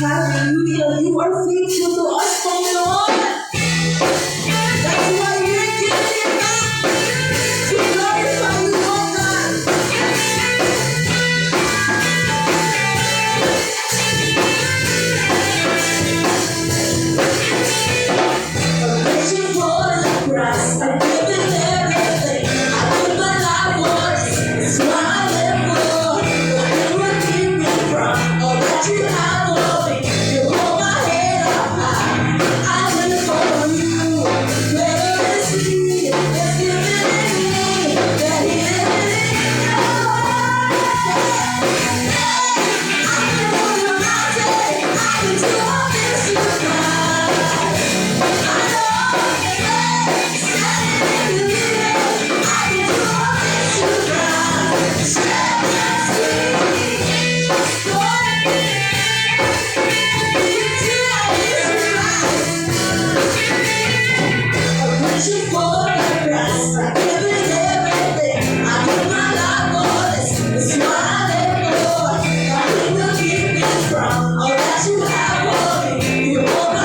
Hallelujah, you are faithful to us, oh Lord. That's why we're giving back to glorify you, oh God. I'm reaching for the prize. I'm giving everything. I put my life on it. It's what I live for. Where you will keep me from all that you have for me. You hold my head up high. I live for you. Whether it's me, it's giving in me. That he is in I can hold your mountain. I can do all this you got. I know standing in the middle. I can do all this you got. Stand free. Lord, you do all this you got. I'm reaching for the prize. I'm giving everything. I give my life for this. It's what I live for. Nothing will keep me from all that you have for me. You hold my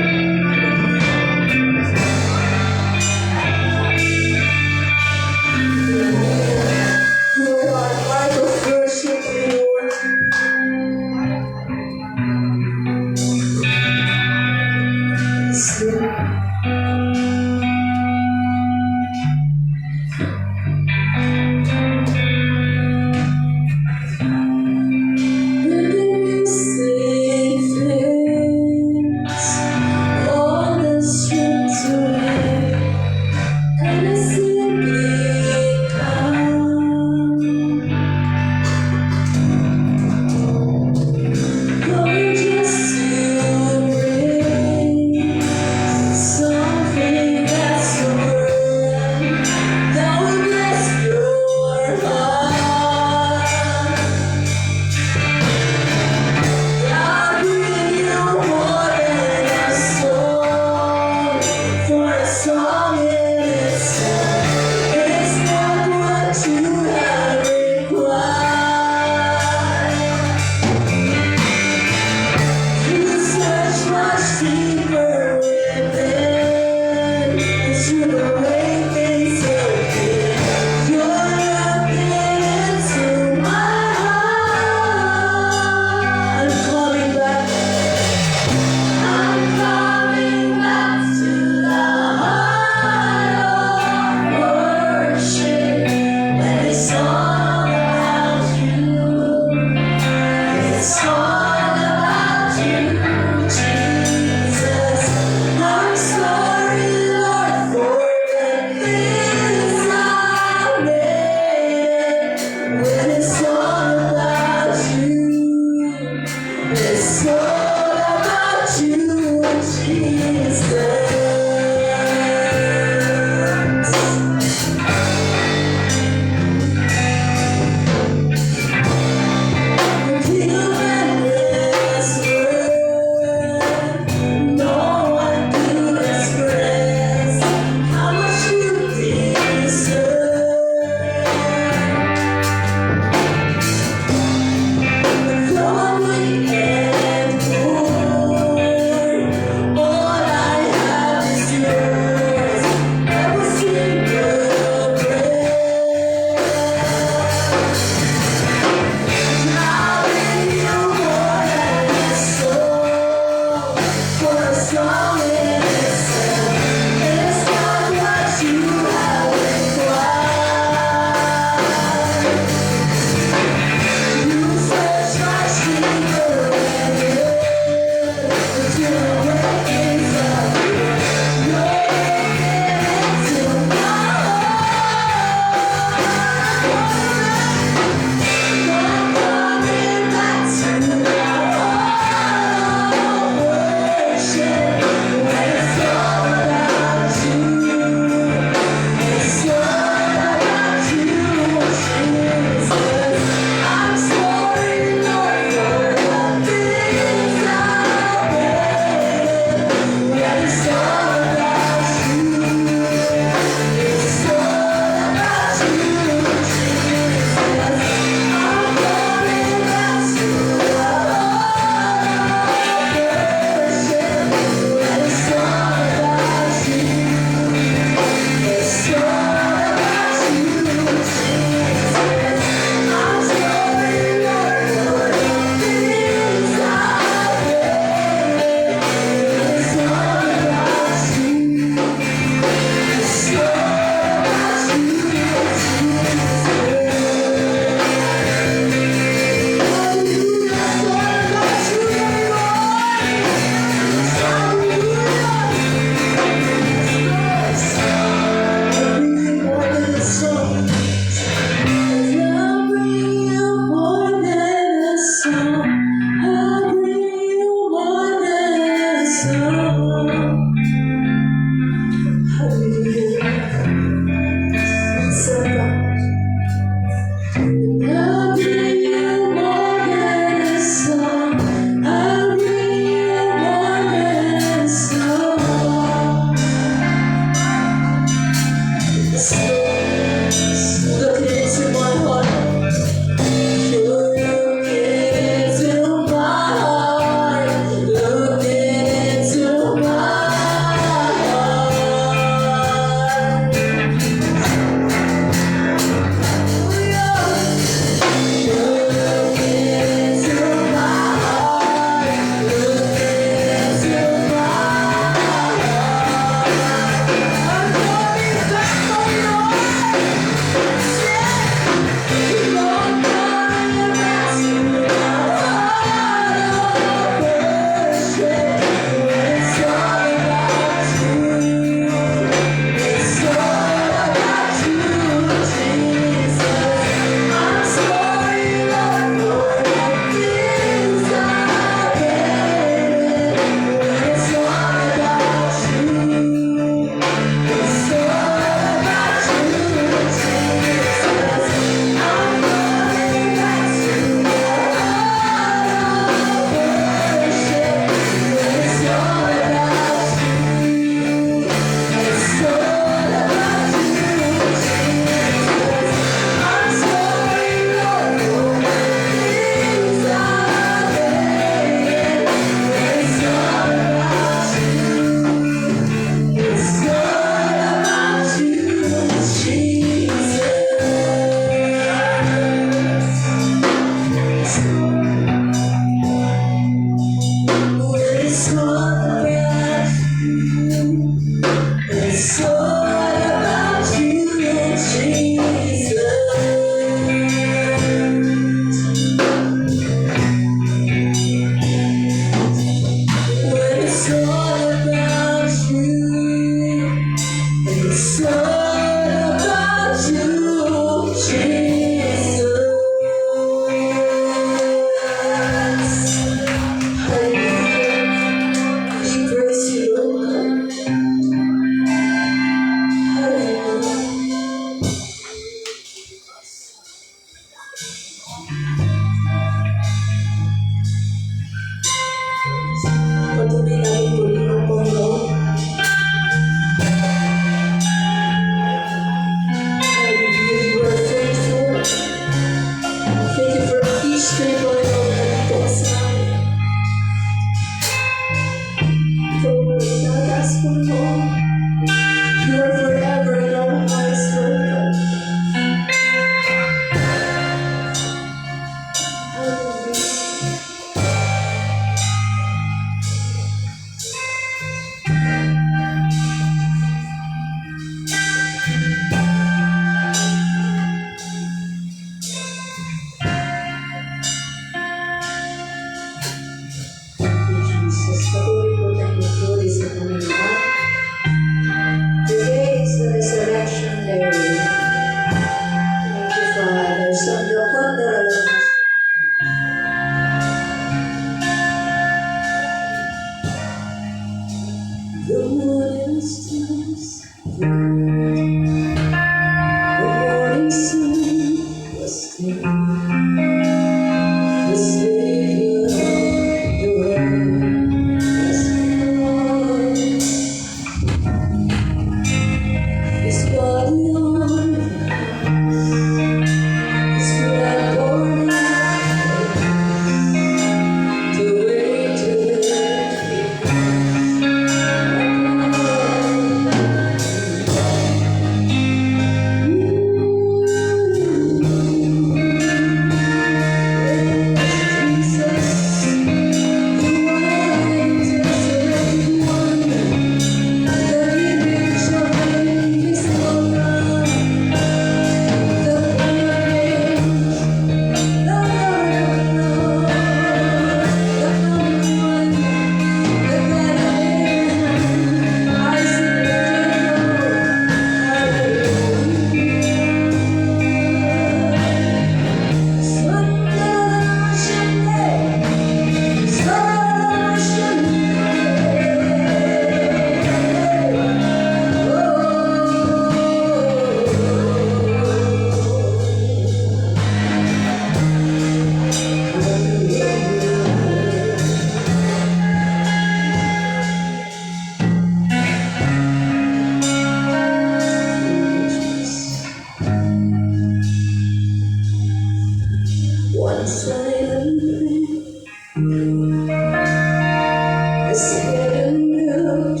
It's getting good.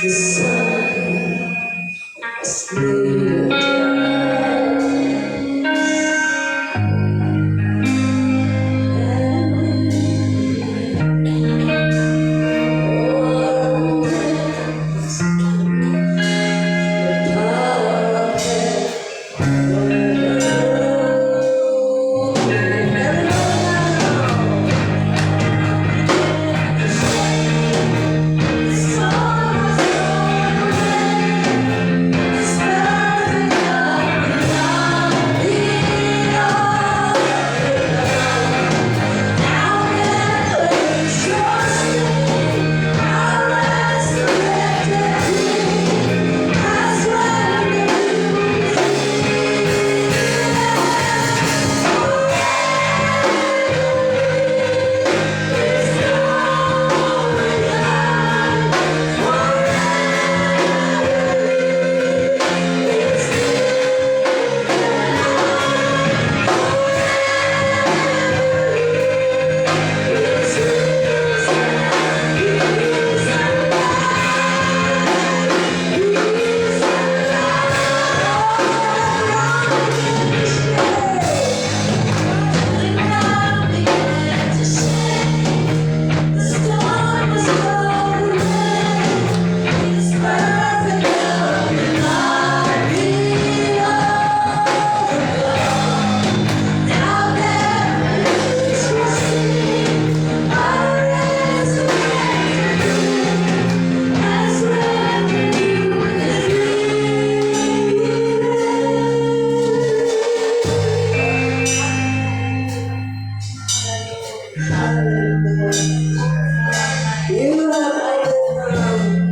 The sun is clear You are overcome.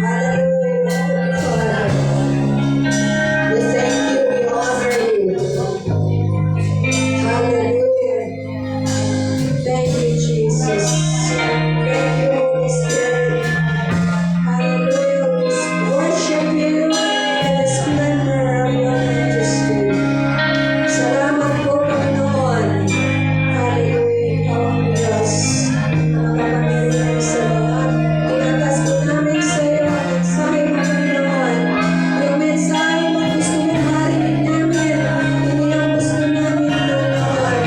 Hallelujah. We thank you, we honor you. Hallelujah. Thank you, Jesus. Thank you, Holy Spirit. Hallelujah. We worship you in the splendor of your majesty. Salamat po, Panginoon. Hallelujah. Ikaw ang Diyos. Makapangyarihan sa lahat. Tinatas po namin sa iyo ang mensahe mo, Panginoon. Yung mensahe mo gusto mong marinig namin. Hindi ang gusto namin, Panginoon.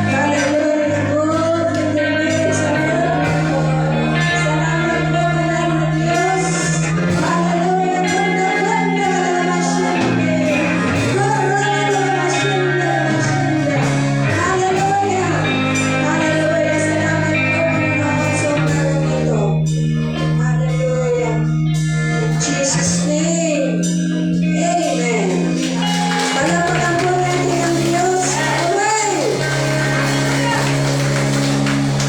Hallelujah. Good in the midst of everyone. Salamat po, Mahal na Diyos. Hallelujah. Ganda, ganda, masyente. Ganda, masyente, masyente. Hallelujah. Hallelujah. Salamat po, Panginoon, sa umagang ito. Hallelujah. In Jesus' name. Amen. Palapakan po natin ang Diyos. Amen.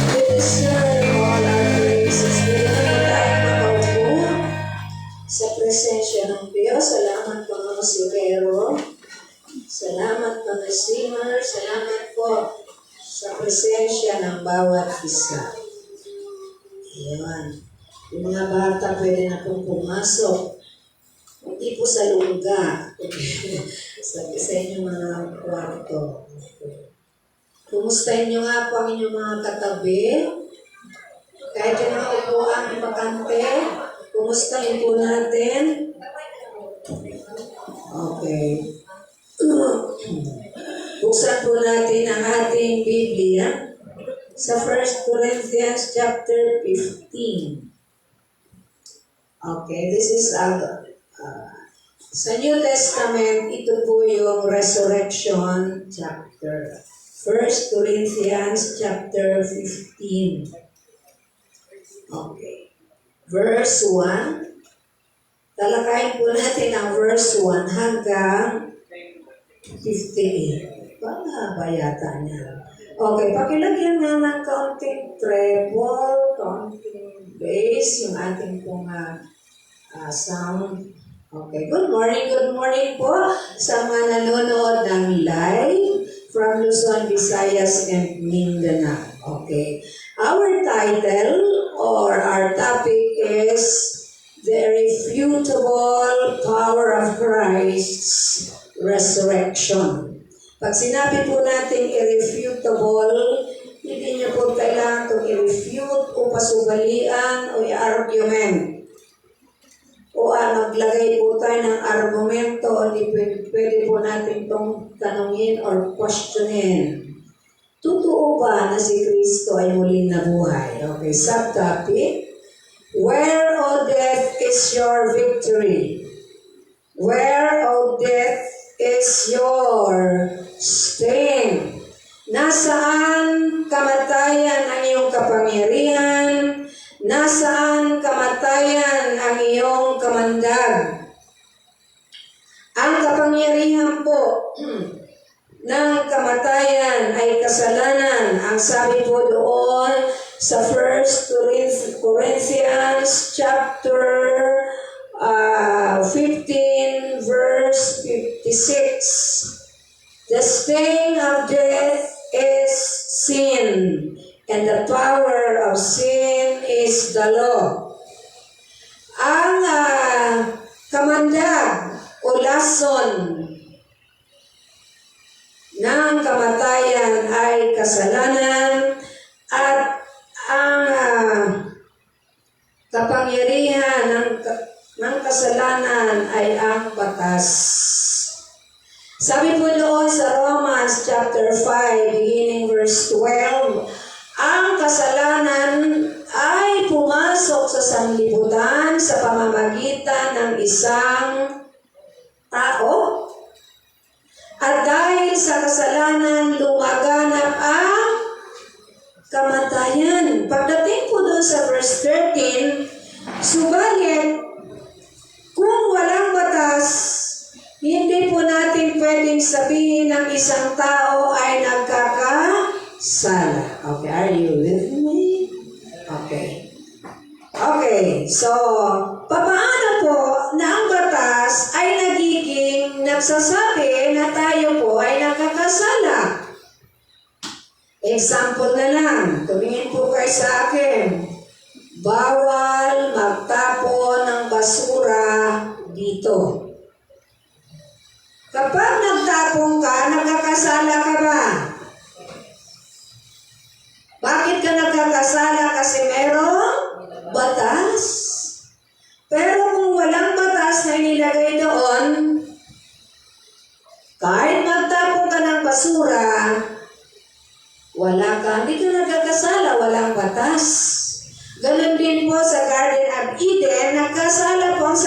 We deserve all our praises. Pwede na po tayong makaupo sa presensya ng Diyos. Salamat po mga sirero. Salamat mga singer. Salamat po sa presensya ng bawat isa. Ayan. Yung mga bata pwede na pong pumasok. Hindi po sa lungga. sa inyong mga kwarto. Kumustahin nyo nga po ang inyong mga katabi. Kahit yung mga upuan, bakante. Kumustahin po natin. Okay. Buksan po natin ang ating Biblia sa 1 Corinthians chapter 15. Okay, this is sa New Testament, ito po yung resurrection chapter. 1 Corinthians chapter 15. Okay. Verse 1. Talakayin po natin ang verse 1 hanggang 58. Haba yata niya. Okay, pakilagyan nga ng kaunting treble, kaunting bass, yung ating pong sound. Okay, good morning po sa mga nanonood ng live from Luzon, Visayas, and Mindanao. Okay, our title or our topic is The Irrefutable Power of Christ's Resurrection. Pag sinabi po natin irrefutable, Hindi niyo po kailangan itong i-refute o pasubalian o i-argument. O maglagay po tayo ng argumento, hindi pwede po natin itong tanungin or questionin. Totoo ba na si Kristo ay muling nabuhay? Okay, subtopic. Where, O death, is your victory? Where, O death, is your sting? Nasaan kamatayan ang iyong kapangyarihan? Nasaan kamatayan ang iyong kamandag? Ang kapangyarihan po ng kamatayan ay kasalanan. Ang sabi po doon sa 1 Corinthians chapter 15 verse 56. The sting of death is sin, and the power of sin is the law. Ang kamandag o lason ng kamatayan ay kasalanan at ang kapangyarihan ng kasalanan ay ang batas. Sabi po doon sa Romans chapter 5, beginning verse 12, ang kasalanan ay pumasok sa sanlibutan sa pamamagitan ng isang tao. At dahil sa kasalanan, lumaganap ang kamatayan. Pagdating po doon sa verse 13, subalit, kung walang batas, hindi po natin pwedeng sabihin ng isang tao ay nagkakasala. Okay, are you with me? Okay. Okay, so, papaano po na ang batas ay nagiging nagsasabi na tayo po ay nagkakasala? Example na lang, tumingin po kayo sa akin. Bawal magtapon ng basura dito. Kapag nagtapon ka, nagkakasala ka ba? Bakit ka nagkakasala? Kasi merong batas. Pero kung walang batas na inilagay doon, kahit magtapon ka ng basura, hindi ka nagkakasala, walang batas. Ganon din po sa Garden of Eden, nagkasala po ang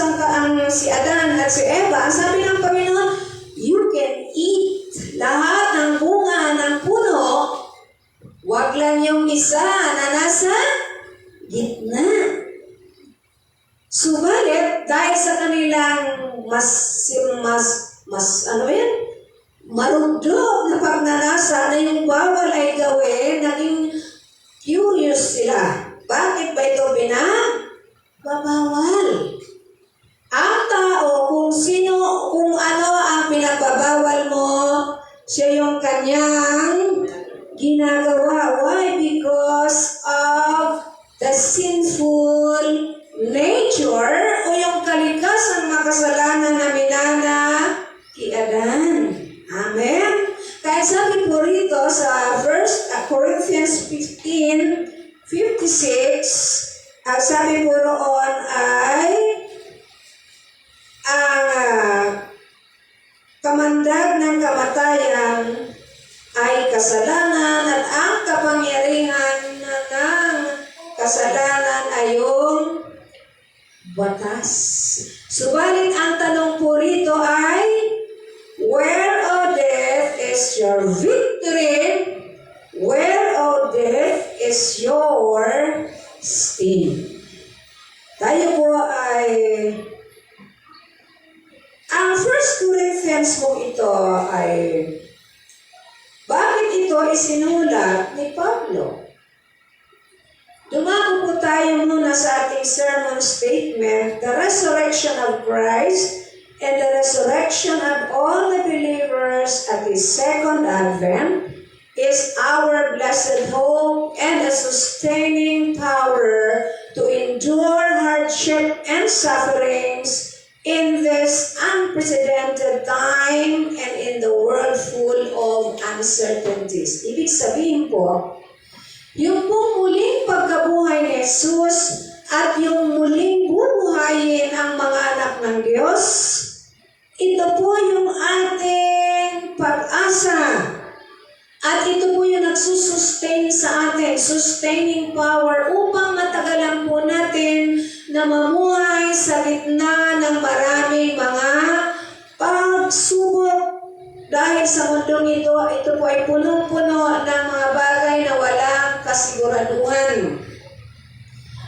si Adan at si Eva. Ang sabi ng Panginoon, you can eat lahat ng bunga ng puno, wag lang yung isa na nasa gitna. Subalit, dahil sa kanilang marundog na pagnanasa na yung bawal ay gawin, naging curious sila. Bakit ba ito bawal? Ang tao, kung ano ang pinagbabawal mo, siya yung kanyang ginagawa. Why? Because of the sinful nature o yung kalikasang makasalanan na minana kay Adan. Amen? Kaya sabi po rito sa 1 Corinthians 15:56, ang sabi po roon ay ang kamandag ng kamatayan ay kasalanan at ang kapangyarihan ng kasalanan ay yung batas. Subalit ang tanong po rito ay, where, O death, is your victory? Where, O death, is your sting? Tayo po ay ang 1 Corinthians po ito ay, bakit ito isinulat ni Pablo? Dumako po tayo muna sa ating sermon statement, the resurrection of Christ and the resurrection of all the believers at His second advent is our blessed hope and a sustaining power to endure hardship and sufferings in this unprecedented time and in the world full of uncertainties. Ibig sabihin po, Yung pong muling pagkabuhay ni Jesus at yung muling bubuhayin ang mga anak ng Diyos, ito po yung ating pag-asa. At ito po yung nagsusustain sa atin, sustaining power upang matagalan po natin na mamuhay sa gitna ng maraming mga pagsubok. Dahil sa mundong ito po ay punong-puno ng mga bagay na walang kasiguraduhan.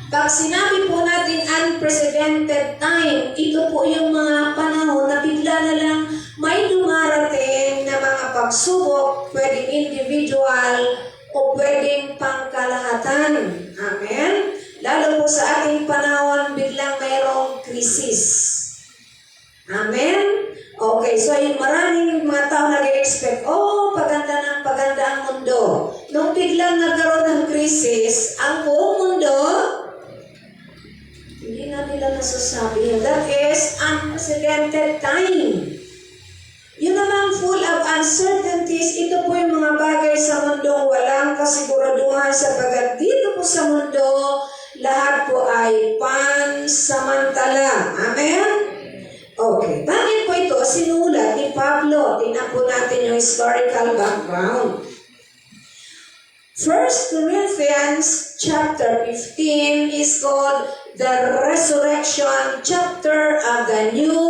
Pag sinabi po natin unprecedented time, ito po yung mga panahon na bigla na lang may dumarating na mga pagsubok, pwedeng individual o pwedeng pangkalahatan. Amen? Lalo po sa ating panahon, biglang mayroong krisis. Amen? Okay, so yung maraming mga tao nag-expect, paganda ng paganda ang mundo. Nung biglang nagkaroon ng krisis, ang buong mundo, hindi na nila nasasabi. That is unprecedented time. Yun naman full of uncertainties, ito po yung mga bagay sa mundo walang kasiguraduhan sapagkat dito po sa mundo, lahat po ay pansamantala. Amen? Okay, bakit po ito sinulat ni Pablo? Tingnan po natin yung historical background. 1 Corinthians chapter 15 is called the resurrection chapter of the New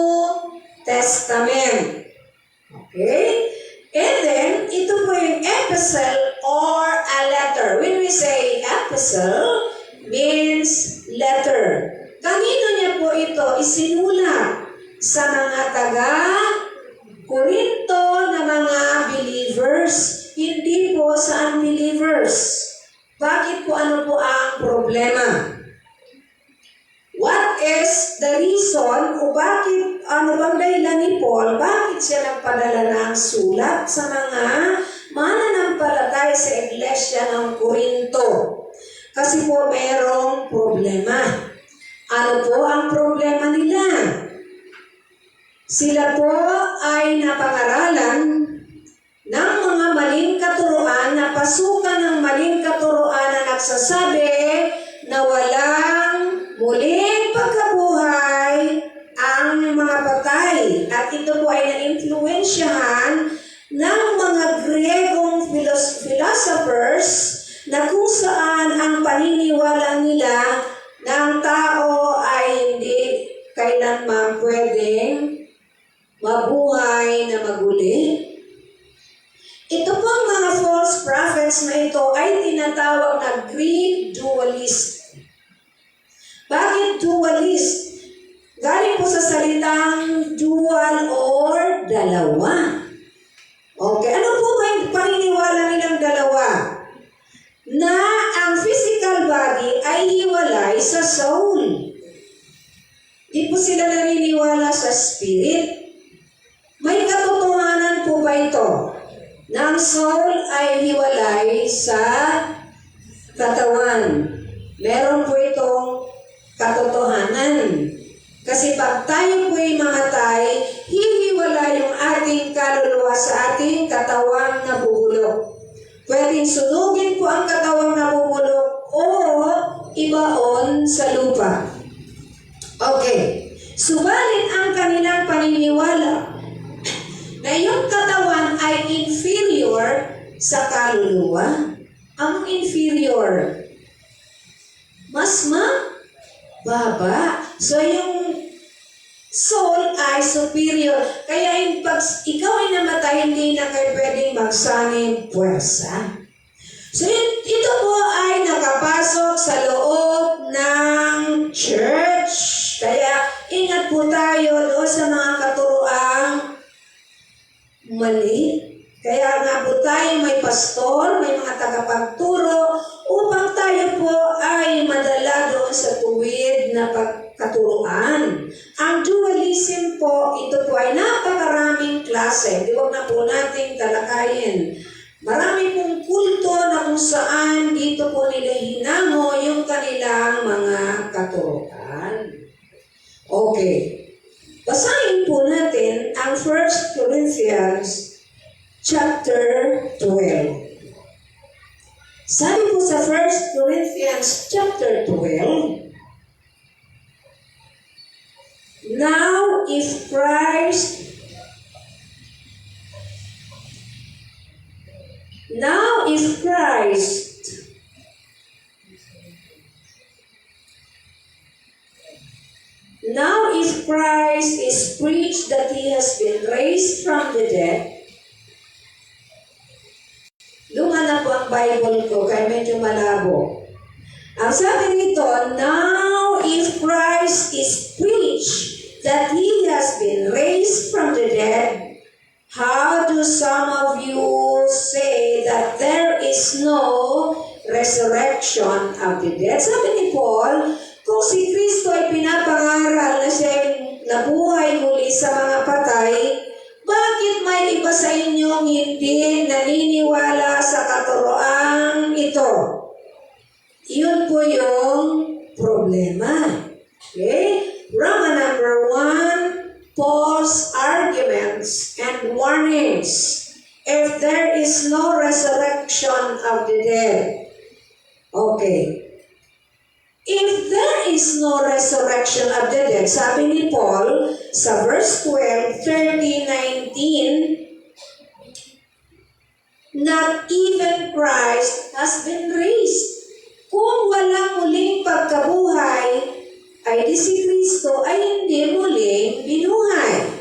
Testament. Okay? And then, ito po yung epistle or a letter. When we say epistle, means letter. Kanino niya po ito isinulat? Sa mga taga-Korinto na mga believers, hindi po sa unbelievers. Bakit po ano po ang problema? What is the reason o bakit, ano bang dahilan ni Paul, bakit siya nagpadala ng sulat sa mga mananampalataya sa iglesia ng Korinto? Kasi po mayroong problema. Ano po ang problema nila? Sila po ay napangaralan ng mga maling katuruan, napasukan ng maling katuruan na nagsasabi na walang muling pagkabuhay ang mga patay. At ito po ay na-influensyahan ng mga Griegong philosophers na kung saan ang paniniwala nila ng tao ay hindi kailanman pwedeng mabuhay na maguli. Ito pong mga false prophets na ito ay tinatawag na Greek dualist. Bakit dualist? Galing po sa salitang dual or dalawa. Okay, ano po ba yung paniniwala nilang dalawa? Na ang physical body ay hiwalay sa soul. Di po sila naniniwala sa spirit. May katotohanan po ba ito? Na ang soul ay hiwalay sa katawan. Meron po itong katotohanan. Kasi pag tayo po'y mamatay, hihiwala yung ating kaluluwa sa ating katawang nabubulok. Pwedeng sunugin po ang katawang nabubulok o ibaon sa lupa. Okay. Subalit ang kanilang paniniwala na yung katawan ay inferior sa kaluluwa. Ang inferior, mas mababa. So yung soul ay superior. Kaya yung pag ikaw ay namatay, hindi na kayo pwedeng magsanib puwersa. So ito po ay nakapasok sa loob ng church. Kaya ingat po tayo doon sa mga katuroang mali. Kaya nga po tayo may pastor, may mga tagapagturo upang tayo po ay madala doon sa tuwid na pagkaturoan. Ang dualism po, ito po ay napakaraming klase. Huwag na po nating talakayin. Marami pong kulto na kung saan dito po nila hinamo yung kanilang mga katuroan. Okay. Basahin po natin ang 1 Corinthians chapter 12. Sabi po sa 1 Corinthians chapter 12, Now if Christ is preached that He has been raised from the dead. Luma na po ang Bible ko, kaya medyo malabo. Ang sabi nito, now if Christ is preached that He has been raised from the dead, how do some of you say that there is no resurrection of the dead? Sabi ni Paul, kung si Kristo ay pinapangaral na siya nabuhay muli sa mga patay, bakit may iba sa inyong hindi naniniwala sa katuroang ito? Yun po yung problema. Okay? Roman number 1, Paul's arguments and warnings. If there is no resurrection of the dead. Okay. If there is no resurrection of the dead, sabi ni Paul sa verse 12, 30, 19, not even Christ has been raised. Kung walang muling pagkabuhay, ay di si Kristo ay hindi muling binuhay.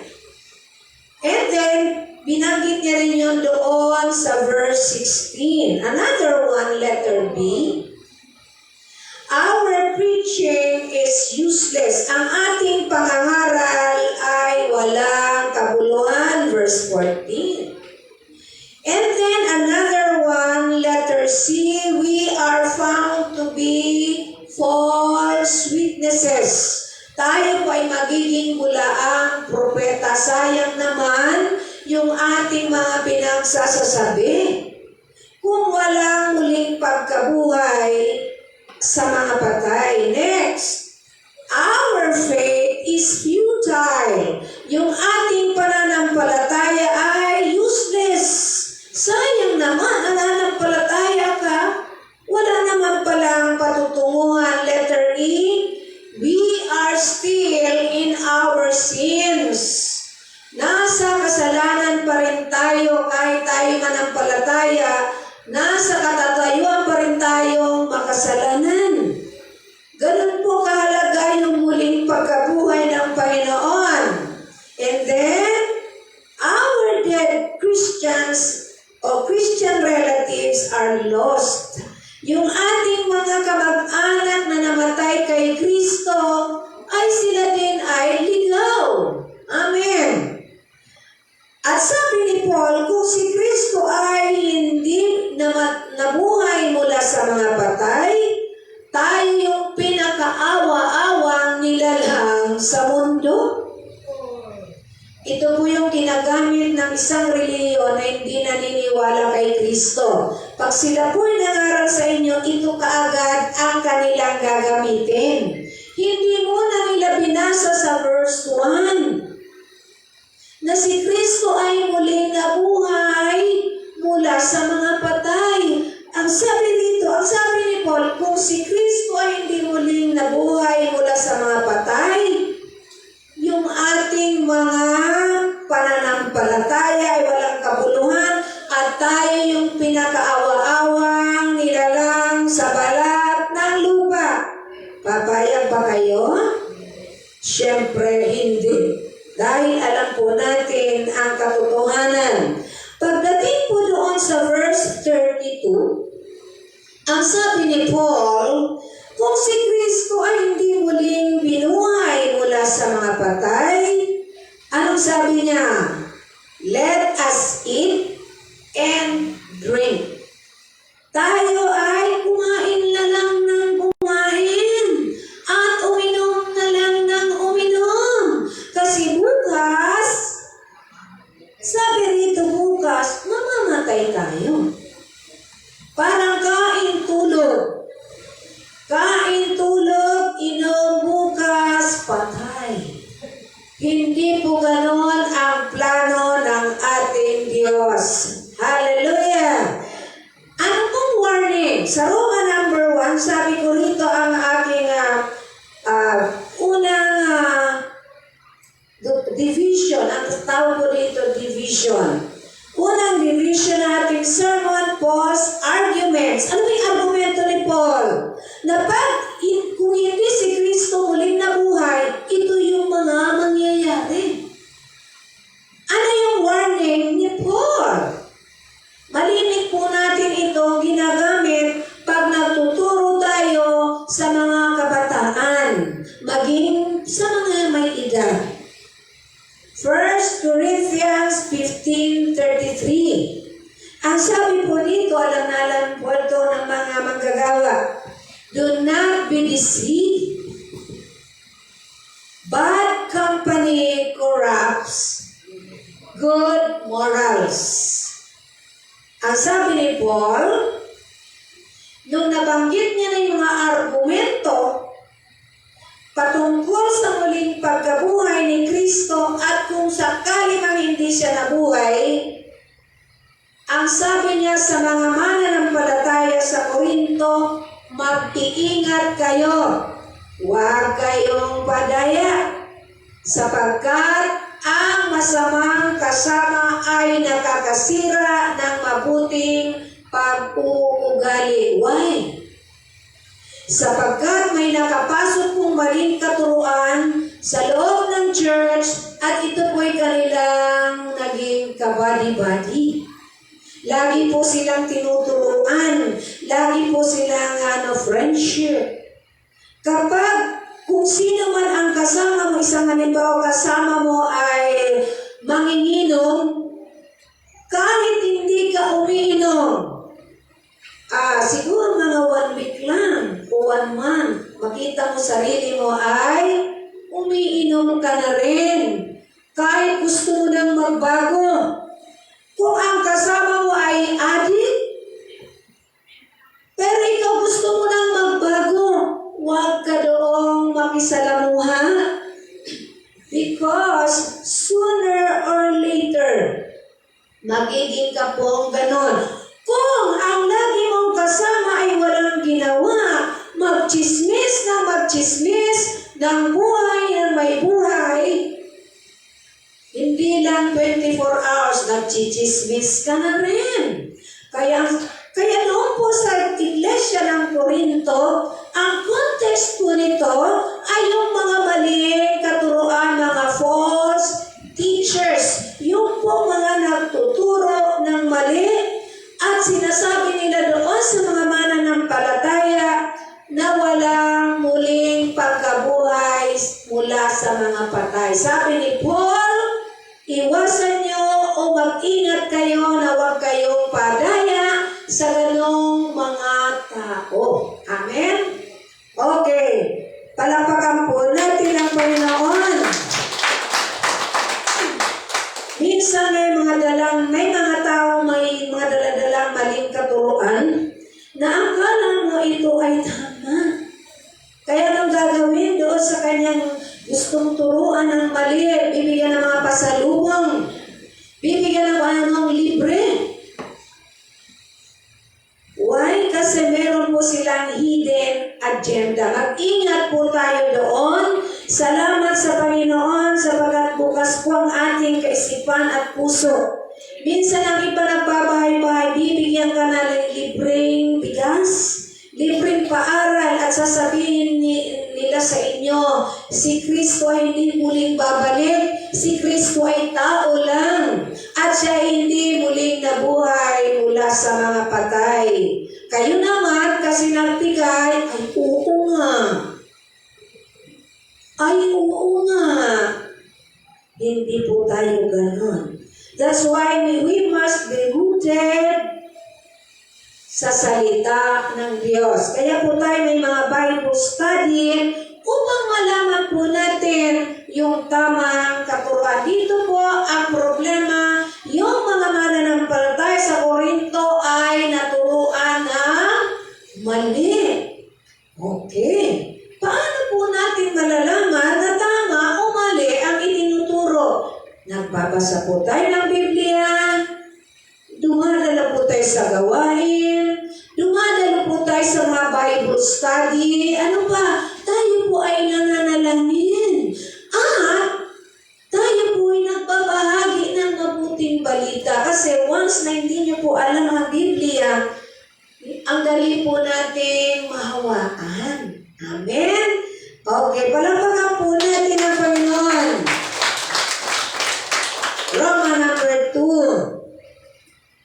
And then, binanggit niya rin yun doon sa verse 16. Another one, letter B. Our preaching is useless. Ang ating pangangaral ay walang kabuluhan. Verse 14. And then another one, letter C, we are found to be false witnesses. Tayo po ay magiging bulaang propeta. Sayang naman yung ating mga pinagsasasabi. Kung walang muling pagkabuhay sa mga patay. Next, our faith is futile. Yung ating pananampalataya ay useless. Sayang naman, nananampalataya ka. Wala naman palang patutunguhan. Letter E, we are still in our sins. Nasa kasalanan pa rin tayo kahit tayo manampalataya. Nasa katatayuan pa rin tayong makasalanan. Ganun po kahalaga yung muling pagkabuhay ng Panginoon. And then, our dead Christians o Christian relatives are lost. Yung ating mga kamag-anak na namatay kay Kristo, ay sila din ay ligaw. Amen. At sabi ni Paul, kung si Kristo ay hindi nabuhay mula sa mga patay, tayo yung pinakaawa-awang nilalang sa mundo. Ito po yung ginagamit ng isang reliyon na hindi naniniwala kay Kristo. Pag sila po ay nangaral sa inyo, ito kaagad ang kanilang gagamitin. Hindi muna nila binasa sa verse 1 na si Kristo ay muling nabuhay mula sa mga patay. Ang sabi ni Paul, kung si Kristo ay hindi muling nabuhay mula sa mga patay, yung ating mga pananampalataya ay walang kabuluhan at tayo yung pinakaawa-awang nilalang sa balat ng lupa. Papayag ba kayo? Siyempre hindi. Dahil alam po natin ang katotohanan. Pagdating po doon sa verse 32, ang sabi ni Paul, kung si Kristo ay hindi muling binuhay mula sa mga patay, anong sabi niya? Let us eat and drink. Tayo ay kumain na lang ng kumain at uminom na lang ng uminom. Kasi bukas, sabi rito bukas, mamamatay tayo. Parang kain-tulog. Kain-tulog, inom bukas, patay. Hindi po ganon ang plano ng ating Diyos. Hallelujah! Ano pong warning 1, sabi ko rito ang aking unang division. Ang tawag ko dito, division. Unang division na ating sermon, Paul's arguments. Ano yung argumento ni Paul? Na kung hindi si Kristo muling nabuhay, ito yung mga mangyayari. Ano yung warning ni Paul? Malinig po natin ito ginagamit pag nagtuturo tayo sa mga kabataan, maging sa mga may edad. 1 Corinthians 15:33. Ang sabi po dito, alam na alam po ito ng mga manggagawa, do not be deceived. Bad company corrupts good morals. Ang sabi ni Paul, nung nabanggit niya na yung mga argumento patungkol sa muling pagkabuhay ni Kristo at kung sakali mang hindi siya nabuhay, ang sabi niya sa mga mananampalataya sa Korinto, mag-iingat kayo, huwag kayong padaya, sapagkat ang masamang kasama ay nakakasira ng mabuting pag-uugali. Why? Sapagkat may nakapasok pong maling katuruan sa loob ng church at ito po'y kanilang naging kabadi-badi. Lagi po silang tinuturuan. Lagi po silang friendship. Kung sino man ang kasama mo, isang halimbawa kasama mo ay manginginom, kahit hindi ka umiinom, siguro mga 1 week lang o 1 month, makita mo sarili mo ay umiinom ka na rin. Kahit gusto mo nang magbago. Kung ang kasama mo ay addict, pero ikaw gusto mo nang magbago, huwag ka doong makisalamuha. Because sooner or later, magiging ka pong ganon. Kung ang lagi mong kasama ay walang ginawa, magchismis ng buhay ng may buhay, hindi lang 24 hours, nagchichismis ka na rin. Kaya noon po sa iglesia ng Corinto, ang context po nito ay yung mga maling katuruan, mga false teachers. Yung po mga nagtuturo ng mali at sinasabi nila doon sa mga mananampalataya na walang muling pagkabuhay mula sa mga patay. Sabi ni Paul, iwasan nyo o mag-ingat kayo na huwag kayong padaya sa ganong mga tao. Amen? Okay. Palapakan po natin ang Panginoon. Minsan may mga tao may mga daladalang maling katuruan na akala mo ito ay tama. Kaya nang gagawin doon sa kanyang gustong turuan ng mali, bibigyan ng mga pasalubong, bibigyan ng libre. Why? Kasi meron po silang hidden agenda. Mag-ingat po tayo doon. Salamat sa Panginoon sapagat bukas po ang ating kaisipan at puso. Minsan ang iba nagbabahay-bahay, bibigyan ka na ng libreng bigas, libreng paaral at sasabihin nila sa inyo, si Kristo ay hindi muling babalik, si Kristo ay tao lang, at siya hindi muling nabuhay mula sa mga patay. Kayo naman kasi nagbigay, ay oo nga. Ay oo nga. Hindi po tayo ganon. That's why we must be rooted sa salita ng Diyos. Kaya po tayo may mga Bible study upang malaman po natin yung tamang katuruan. Dito po ang problema, yung mga mananampalataya sa Korinto ay naturuan ng mali. Okay. Paano po natin malalaman na tama o mali ang itinuturo? Nagbabasa po tayo ng Biblia, dumadala po tayo sa gawain, dumadala po tayo sa sa mga Bible study. Ano pa? Tayo po ay nananalangin. At tayo po ay nagbabahagi ng mabuting balita. Kasi once na hindi niyo po alam ang Biblia, ang dali po nating mahawaan. Amen? Okay, palakpakan po natin ang Panginoon. Roma number 2.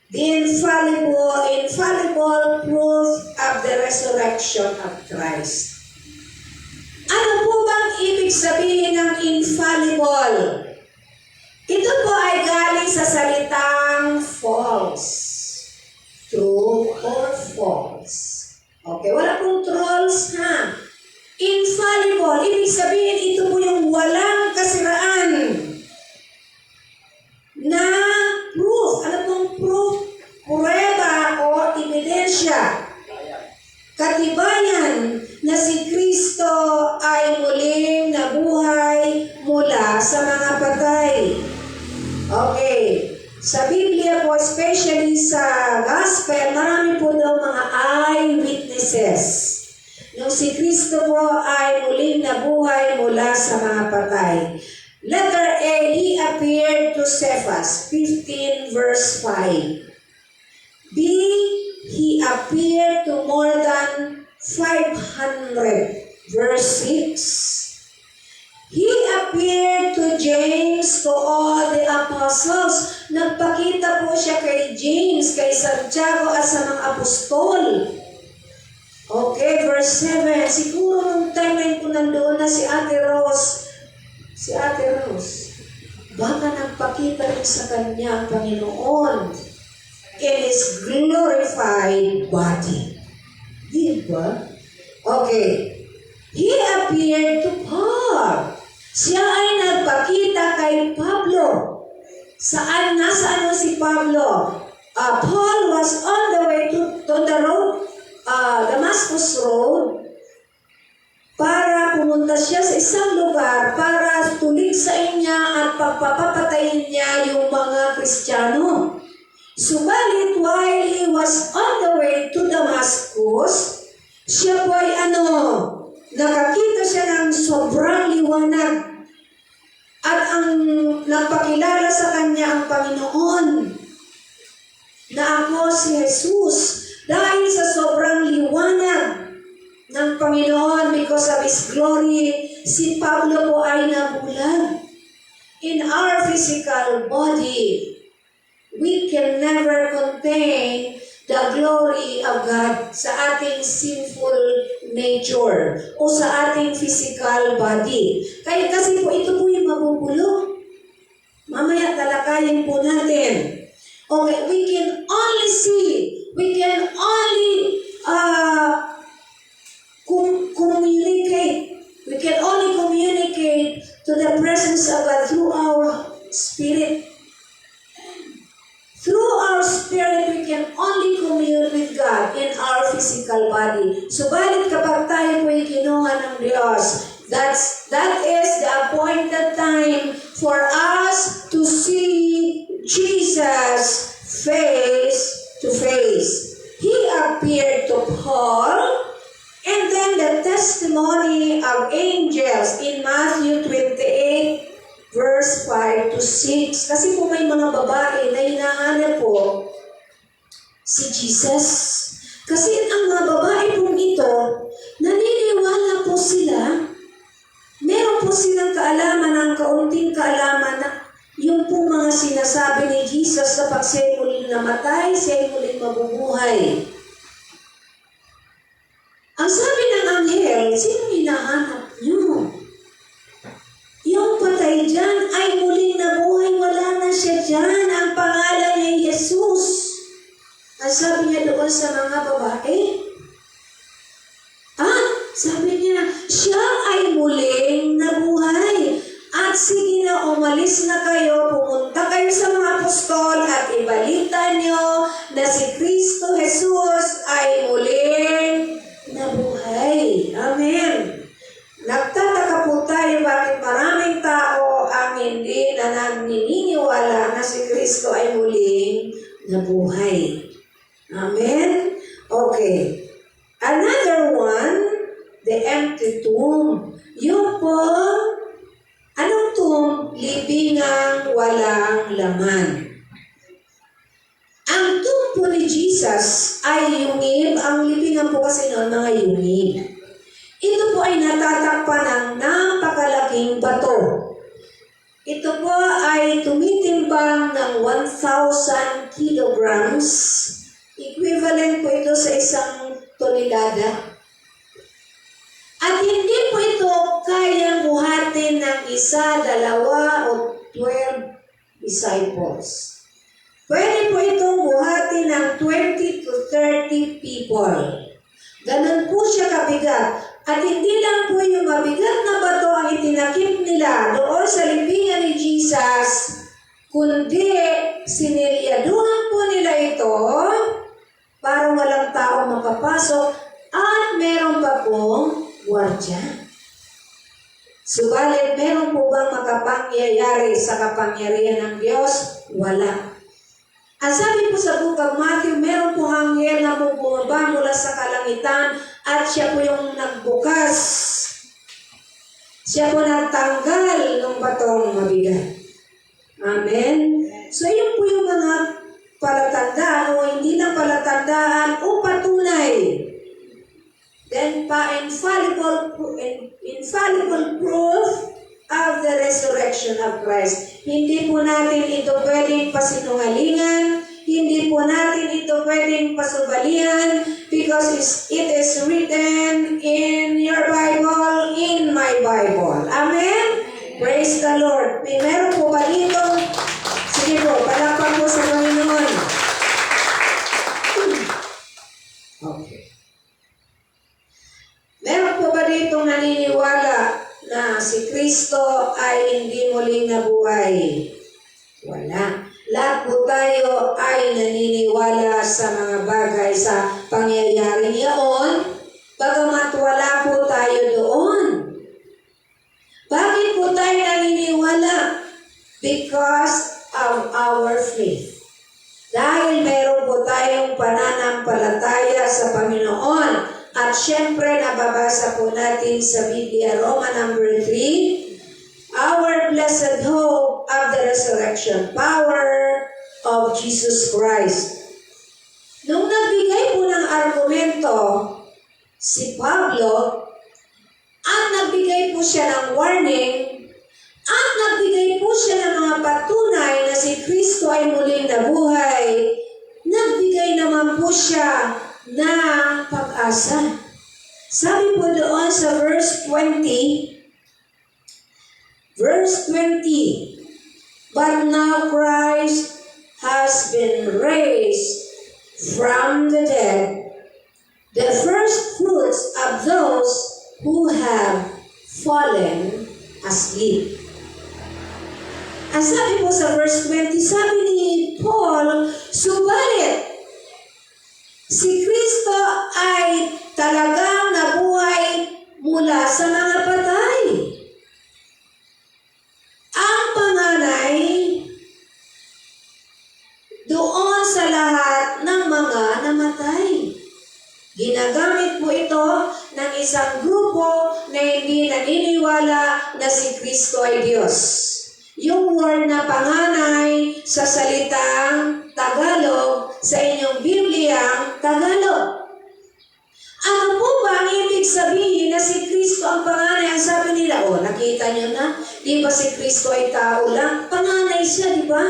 The infallible proof of the resurrection of Christ. Ano po bang ibig sabihin ng infallible? Ito po ay galing sa salitang false. True or false. Okay, wala pong trolls ha. Infallible, ibig sabihin ito po yung walang kasiraan na proof. Ano pong proof? Prueba o ebidensya. Katibayan na si Kristo ay muling nabuhay mula sa mga patay. Okay. Sa Biblia po, especially sa Gospel, marami po daw mga eyewitnesses. Nung si Kristo po ay muling nabuhay mula sa mga patay. Letter A, He appeared to Cephas, 15 verse 5. B, He appeared to more than 500, verse 6. He appeared to James, to all the apostles. Nagpakita po siya kay James, kay Santiago at sa mga apostol. Okay, verse 7. Siguro nung time na yun po nandoon na si Ate Rose. Baka nagpakita rin sa kanya ang Panginoon in His glorified body. Diba? Okay. He appeared to Paul. Siya ay nagpakita kay Pablo. Nasaan si Pablo? Paul was on the way to the road, Damascus Road, para pumunta siya sa isang lugar para tuligsain niya at pagpapatayin niya yung mga Kristiyano. Subalit, while he was on the way to Damascus, siya po ay nakakita siya ng sobrang liwanag at ang nagpakilala sa kanya ang Panginoon na ako si Jesus. Dahil sa sobrang liwanag ng Panginoon, because of His glory, si Pablo po ay nabulag. In our physical body, we can never contain the glory of God sa ating sinful nature o sa ating physical body. Kaya kasi po ito po yung mabubulok. Mamaya talakayin po natin. Okay, we can only communicate. We can only communicate to the presence of God through our spirit. Through our spirit, we can only commune with God in our physical body. Subalit kapag tayo po ay kinuha ng Diyos, that is the appointed time for us to see Jesus face to face. He appeared to Paul, and then the testimony of angels in Matthew 28, verse 5 to 6. Kasi po may mga babae na hinahanap po si Jesus. Kasi ang mga babae pong ito, naniniwala po sila, meron po silang kaalaman, ang kaunting kaalaman na yung pong mga sinasabi ni Jesus na pag siya'y muling namatay, siya'y muling mabubuhay. Ang sabi ng anghel, sino hinahanap niyo? Yung patay dyan ay muling nabuhay, wala na siya dyan. Ang pangalan niya Jesus. Ang sabi niya doon sa mga babae, sabi niya, siya ay muling nabuhay. At sige na, umalis na kayo, pumunta kayo sa mga apostol at ibalita niyo na si Kristo Jesus ay muling nabuhay. Amen. Nagtataka po tayo bakit maraming tao ang hindi na naniniwala na si Kristo ay muling nabuhay. Amen? Okay. Another the empty tomb. Yung po, anong tomb? Libingang walang laman. Ang tomb po ni Jesus ay yungib. Ang libingan po kasi noon mga yungib. Ito po ay natatakpan ng napakalaking bato. Ito po ay tumitimbang ng 1,000 kilograms. Equivalent po ito sa 1 tonelada. At hindi po ito kayang buhatin ng 1, 2, o 12 disciples. Pwede po itong buhatin ng 20 to 30 people. Ganun po siya kabigat. At hindi lang po yung mabigat na bato ang itinakip nila doon sa libingan ni Jesus, kundi sinilyaduhan po nila ito para walang tao makapasok at meron pa pong gwardya. Subalit, meron po bang makapangyayari sa kapangyarihan ng Diyos? Wala. Ang sabi po sa Book of Matthew, meron po anghel na bumaba mula sa kalangitan at siya po yung nagbukas. Siya po nagtanggal ng batong mabigat. Amen? So, yun po yung mga palatandaan o hindi lang palatandaan o patunay. Then, infallible proof of the resurrection of Christ. Hindi po natin ito pwedeng pasinungalingan, hindi po natin ito pwedeng pasubalian, because it is written in your Bible, in my Bible. Amen? Praise the Lord. Meron po ba dito? Sige po, palakpak po sa Panginoon. Okay. Meron po ba dito naniniwala na si Kristo ay hindi muling nabuhay? Wala. Lahat po tayo ay naniniwala sa mga bagay sa pangyayari niyaon, bagamat wala po tayo doon. Bakit po tayo naniniwala? Because of our faith. Dahil meron po tayong pananampalataya sa Panginoon. At syempre, nababasa po natin sa Biblia, Roma number 3, our blessed hope of the resurrection power of Jesus Christ. Nung nagbigay po ng argumento si Pablo, at nagbigay po siya ng warning, at nagbigay po siya ng mga patunay na si Kristo ay muling nabuhay, nagbigay naman po siya ng pag-asa. Sabi po doon sa verse 20, but now Christ has been raised from the dead, the first fruits of those who have fallen asleep. Ang sabi po sa verse 20, sabi ni Paul, subalit, si Kristo ay talagang nabuhay mula sa mga patay. Ang panganay doon sa lahat ng mga namatay. Ginagamit po ito ng isang grupo na hindi naniniwala na si Kristo ay Diyos. Yung word na panganay sa salitang Tagalog sa inyong Bibliang Tagalog. Ano po ba ang ibig sabihin na si Kristo ang panganay? Ang sabi nila, nakita nyo na, di ba si Kristo ay tao lang? Panganay siya, di ba?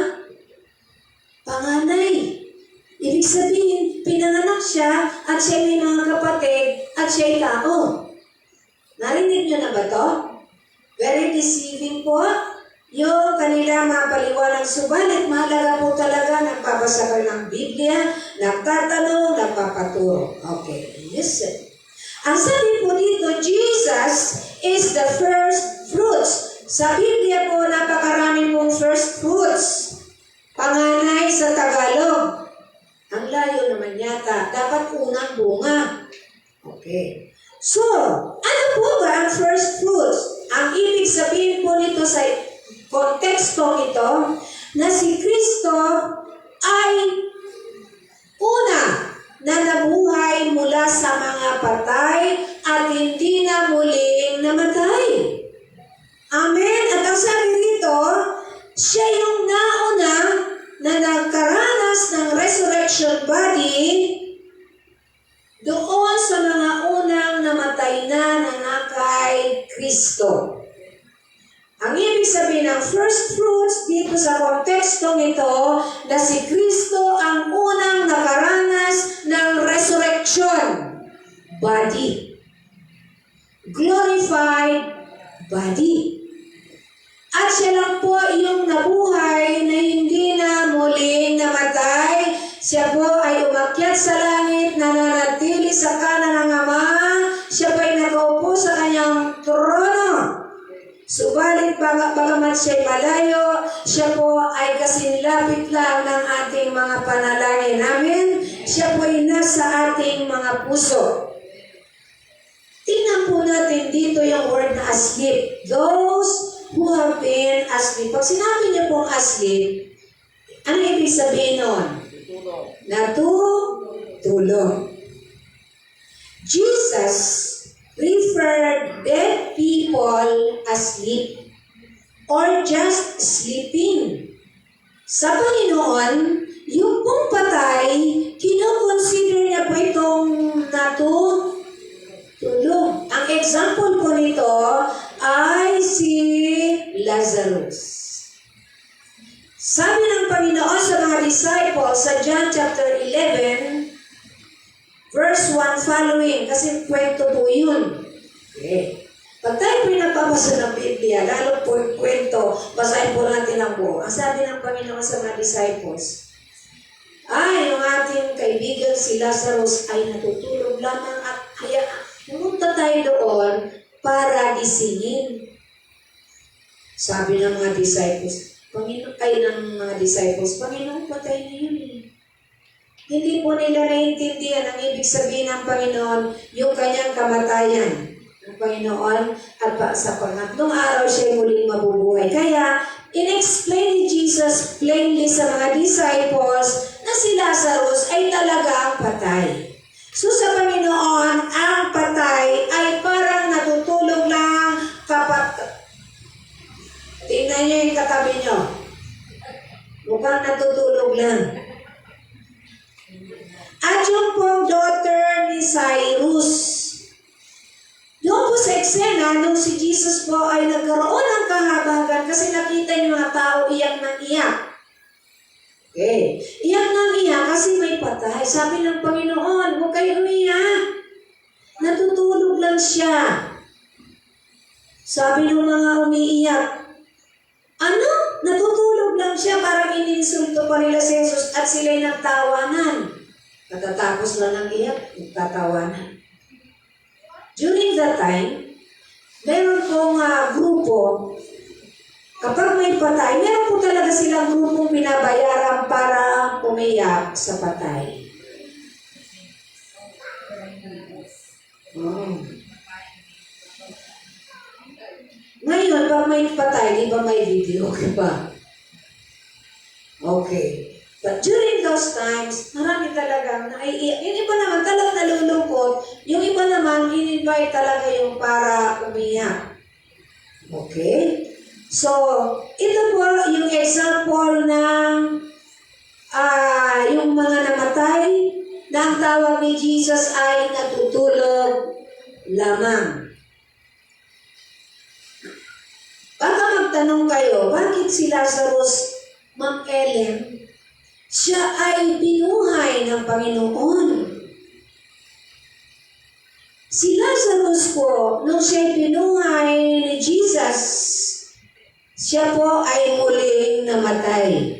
Panganay. Ibig sabihin, pinanganak siya at siya may mga kapatid at siya ay tao. Narinig nyo na ba to? Very deceiving po. Yung kanila mga paliwanag, subalit mahalaga po talaga nagpapasa kayo ng Biblia, nagtatanong, nagpapaturo. Okay, listen. Ang sabi po dito, Jesus is the first fruits. Sa Biblia po, napakarami pong first fruits. Panganay sa Tagalog. Ang layo naman yata, dapat unang bunga. Okay. So, ano po ba ang first fruits? Ang ibig sabihin po nito sa konteksto ito, na si Kristo ay una na nabuhay mula sa mga patay at hindi na patay na kay Kristo. Ang ibig sabihin ng first fruits dito sa kontekstong ito na si Kristo ang unang nakaranas ng resurrection body. Glorified body. At siya lang po yung nabuhay na hindi na muling namatay. Siya po ay umakyat sa langit, nananatili sa kanan ng Ama. Siya po ay nakaupo sa kanyang trono. Subalit bagamat siya'y malayo, siya po ay kasinlapit lang ng ating mga panalangin namin. Siya po ay nasa ating mga puso. Tingnan po natin dito yung word na asleep. Those who have been asleep. Pag sinabi niya pong asleep, ano ibig sabihin nun? Natutulog. Jesus referred dead people asleep or just sleeping. Sa Panginoon, yung pong patay, kinoconsider niya po itong natutulog. Ang example po nito ay si Lazarus. Sabi ng Panginoon sa mga disciples sa John chapter 11, verse 1 following, kasi kwento po yun. Okay. Pag tayo pinapabasa ng Biblia, lalo po yung kwento, basahin po natin ang buo. Ang sabi ng Panginoon sa mga disciples, yung ating kaibigan si Lazarus ay natutulog lamang at kaya pumunta tayo doon para gisingin. Sabi ng mga disciples, Panginoon, patay na yun eh. Hindi po nila naiintindihan ang ibig sabihin ng Panginoon, yung kanyang kamatayan ng Panginoon at sa pangatlong araw siya muling mabubuhay. Kaya, in-explain ni Jesus plainly sa mga disciples na si Lazarus ay talagang patay. So sa Panginoon, ang patay ay parang natutulog lang kapag tingnan niyo yung katabi niyo. Mukhang natutulog lang. At yung pong daughter ni Cyrus, doon po sa eksena, nung si Jesus po ay nagkaroon ng kahabagan kasi nakita yung mga tao iyak ng iyak. Okay. Iyak ng iyak kasi may patay. Sabi ng Panginoon, huwag kayo umiyak. Natutulog lang siya. Sabi ng mga umiiyak, ano? Natutulog lang siya, parang ininsulto pa nila si Jesus at sila'y nagtawanan. Katatapos lang ng iyak, nagtatawanan. During that time, meron pong grupo, kapag may patay, meron po talaga silang grupong binabayaran para umiyak sa patay. Ngayon, pag may patay, di ba may video ka ba? Okay. But during those times, marami talagang naiiyak. Yung iba naman talagang nalulungkot. Yung iba naman, in-invite talaga yung para umiyak. Okay? So, ito po yung example ng yung mga namatay na ang tawag ni Jesus ay natutulog lamang. Baka magtanong kayo, bakit si Lazarus, Ma'am Ellen, siya ay binuhay ng Panginoon? Si Lazarus po, nung siya binuhay ni Jesus, siya po ay muling namatay.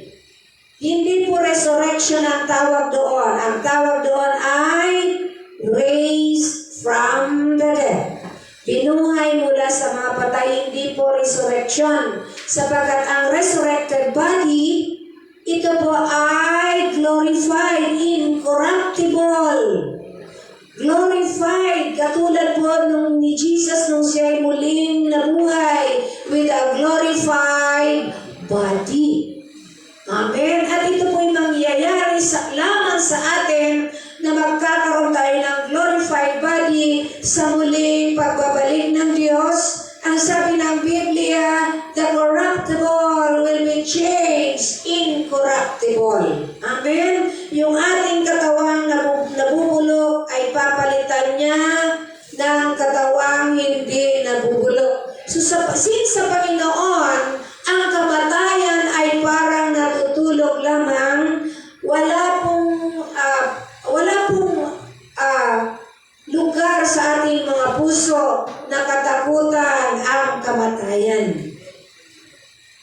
Hindi po resurrection ang tawag doon. Ang tawag doon ay raised from the dead. Binuhay mula sa mga patay, hindi po resurrection. Sapagkat ang resurrected body, ito po ay glorified, incorruptible. Glorified, katulad po nung ni Jesus nung siya ay muling nabuhay with a glorified body. Amen. At ito po yung mangyayari lamang sa atin na magkakaroon tayo ng glorified body sa muling pagbabalik ng Diyos. Ang sabi ng Biblia, the corruptible will be changed incorruptible. Amen? Yung ating katawang nabubulok ay papalitan niya ng katawang ang hindi nabubulok. So since sa Panginoon, ang kamatayan ay parang natutulog lamang, wala pong lugar sa ating mga puso na katakutan ang kamatayan.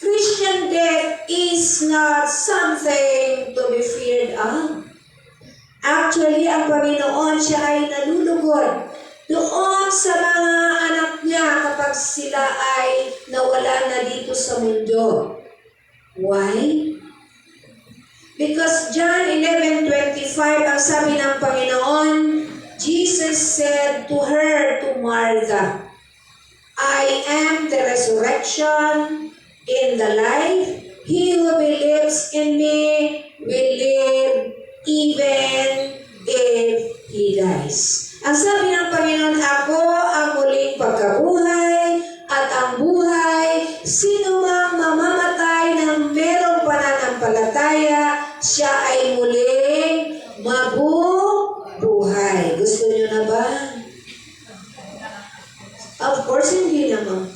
Christian death is not something to be feared of. Actually, ang Panginoon siya ay nalulugod doon sa mga anak niya kapag sila ay nawala na dito sa mundo. Why? Because John 11:25, ang sabi ng Panginoon, Jesus said to her, to Martha, I am the resurrection and the life. He who believes in me will live even if he dies. Ang sabi ng Panginoon, ako ang muling pagkabuhay at ang buhay. Sino mang mamamatay ng merong pananampalataya, siya ay muling mabubuhay. Gusto niyo na ba? Of course, hindi naman.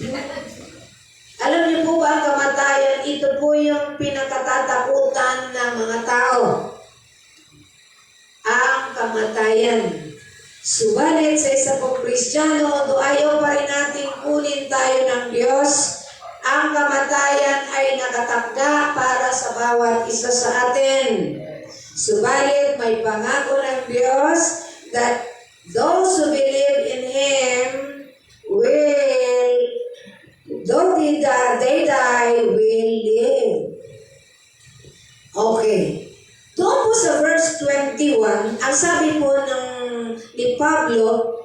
Alam niyo po ba ang kamatayan? Ito po yung pinakatatakutan ng mga tao. Ang kamatayan. Subalit sa isa pong Kristiyano, although ayaw pa rin natin kunin tayo ng Diyos, ang kamatayan ay nakatakda para sa bawat isa sa atin. Subalit may pangako ng Diyos that those who believe in Him will, though they die, will live. Okay. Doon po sa verse 21, ang sabi po ni Pablo,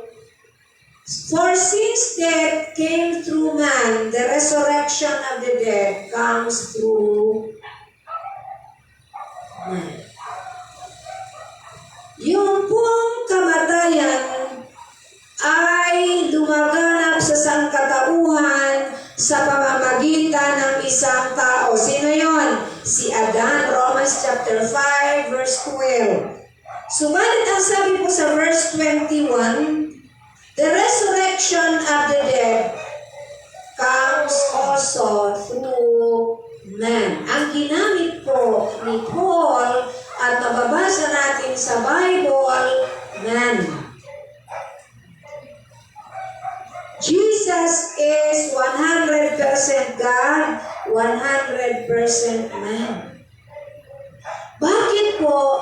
for since death came through man, the resurrection of the dead comes through man. Yung pong kamatayan ay lumaganap sa sangkatauhan sa pamamagitan ng isang tao. Sino yon? Si Adan, Romans chapter 5, verse 12. Subalit ang sabi po sa verse 21, the resurrection of the dead comes also through man. Ang ginamit po ni Paul at mababasa natin sa Bible, man. Jesus is 100% God, 100% man. Bakit po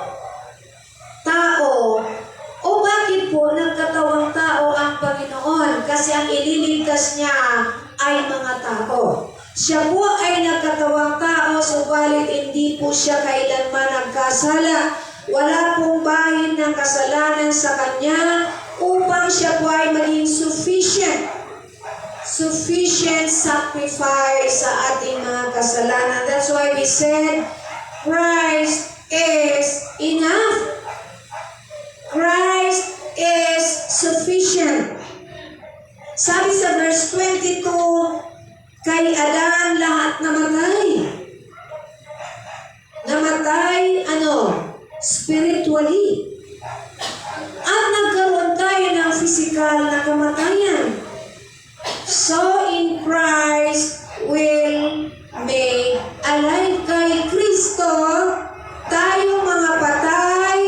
tao o bakit po nagkatawang tao ang Panginoon? Kasi ang ililigtas niya ay mga tao. Siya po ay nagkatawang tao, subalit hindi po siya kailanman nagkasala. Wala pong bahid ng kasalanan sa Kanya upang siya po ay maging sufficient sacrifice sa ating mga kasalanan. That's why we said, Christ is enough. Christ is sufficient. Sabi sa verse 22, kay Adan lahat namatay. Namatay, spiritually. At nagkaroon tayo ng physical na kamatayan. So in Christ will make alive. Kay Kristo, tayo mga patay.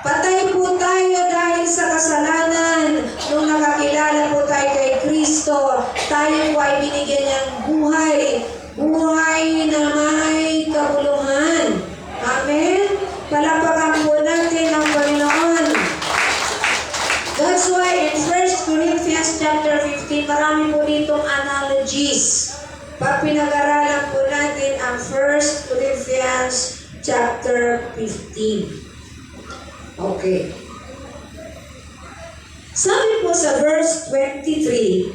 Patay po tayo dahil sa kasalanan. Nung nakakilala po tayo kay Kristo, tayo po ay binigyan niyang buhay. Buhay na may kabuluhan. Amen? Palapakan po natin ang Panginoon. That's why in 1 Corinthians chapter 15, marami po ditong analogies. Pag pinag-aralan po natin ang 1 Corinthians chapter 15. Okay. Sabi po sa verse 23,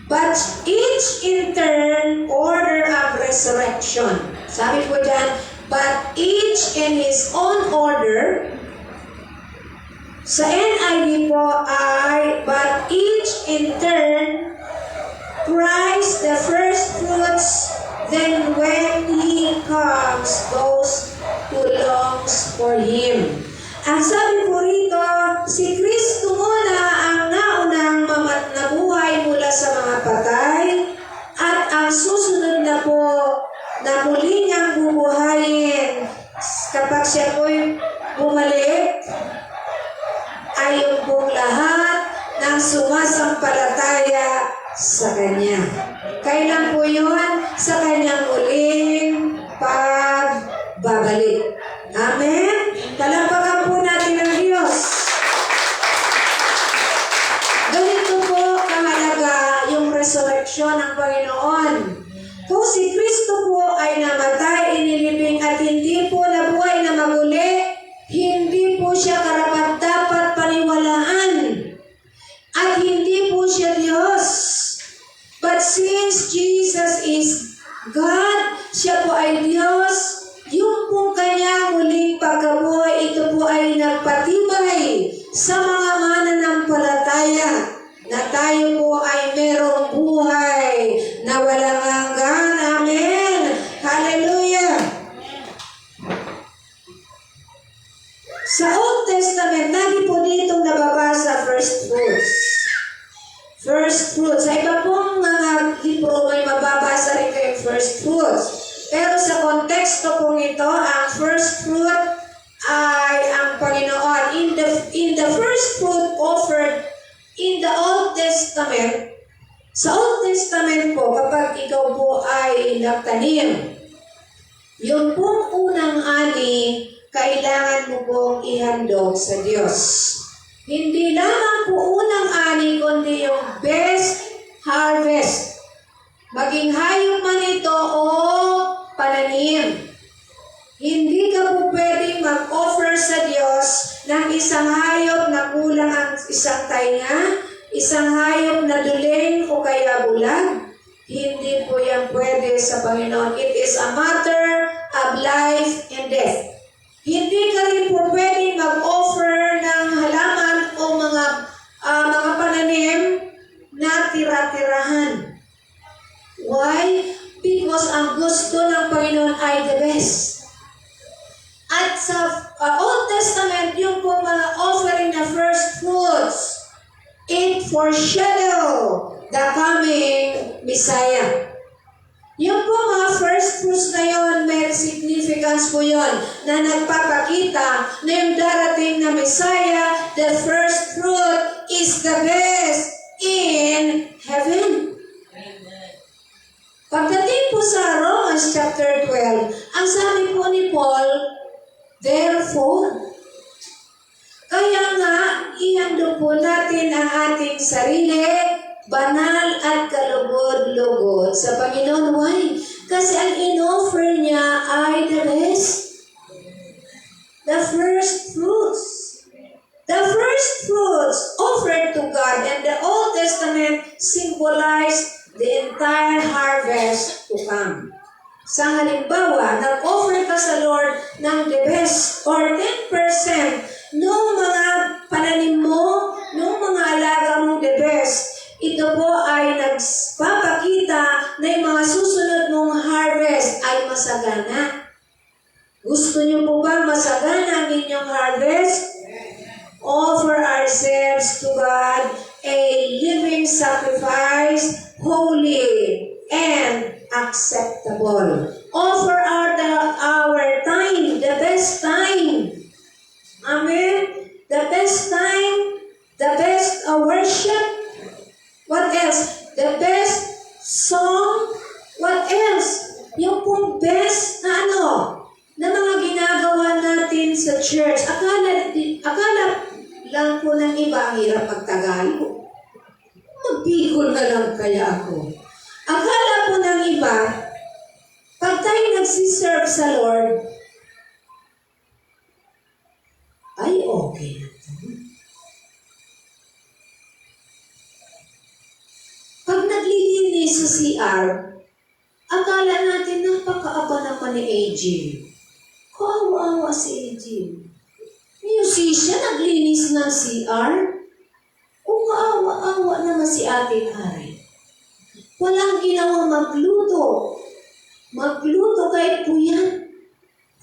but each in turn order of resurrection. Sabi po dyan, but each in his own order. Sa NIV po ay, but each in turn, Christ the first fruits, then when He comes, those who longs for Him. Ang sabi po rito, si Kristo muna ang sumasampalataya sa Kanya. Kailan po yun? Sa Kanyang uling pagbabalik. Amen? Talampakan po natin ang Diyos. Ganito po kahalaga yung resurrection ng Panginoon. Kung si Kristo po ay namatay, inilibing at hindi po nabuhay na maguli, hindi po siya karapat-dapat paniwalaan. At hindi po siya Diyos. But since Jesus is God, siya po ay Diyos, yung pong kanyang muling pagkabuhay, ito po ay nagpatibay sa mga mananampalataya na tayo po ay merong buhay na walang hanggan. Amen. Hallelujah. Sa Old Testament, lagi po ditong nababasa first fruits. First fruits. Sa iba pong mga libro may mababasa rin kayong first fruits. Pero sa konteksto pong ito, ang first fruit ay ang Panginoon. In the first fruit offered in the Old Testament, sa Old Testament po, kapag ikaw po ay nagtanim, yung pong unang ani, kailangan mo pong ihandog sa Diyos. Hindi lamang po unang ani, kundi yung best harvest. Maging hayop man ito o pananim. Hindi ka po pwedeng mag-offer sa Diyos ng isang hayop na kulang ang isang tainga, isang hayop na duling o kaya bulag. Hindi po yan pwede sa Panginoon. It is a matter of life and death. Hindi ka rin po pwedeng mag-offer ng halaman o mga pananim na tira-tirahan. Why? Because ang gusto ng Panginoon ay the best. At sa Old Testament, yung po mga offering na first fruits, it foreshadow the coming Messiah. Yung po mga first fruits na yon, may significance po yon na nagpapakita na yung darating na Messiah, the first fruit is the best in heaven. Pagdating po sa Romans chapter 12, ang sabi po ni Paul, therefore, kaya nga, ihandog po natin ang ating sarili, banal at kalugod-lugod sa Panginoon. Why? Kasi ang in-offer niya ay the best. The first fruits. The first fruits offered to God and the Old Testament symbolize the entire harvest to come. Sa halimbawa, nag-offer ka sa Lord ng the best or 10% nung mga pananim mo, nung mga alaga mong the best. Ito po ay nagpapakita na yung mga susunod mong harvest ay masagana. Gusto niyo po ba masagana ang inyong harvest? Offer ourselves to God a living sacrifice, holy and acceptable. Offer our time, the best time. Amen? The best time, the best worship. What else? The best song. What else? Yung pong best na na mga ginagawa natin sa church. Akala lang po ng iba ang hirap magtagalog. Magbigol na lang kaya ako. Akala po ng iba, pag tayo nagsiserve sa Lord, ay okay na ito. Pag naglilinis sa CR, akala natin napakaaba naman ni AJ. Kawawa si AJ. Musician, naglinis ng CR. O kaawa-awa naman si Ate Karen. Walang ginawa magluto. Magluto kahit puyan.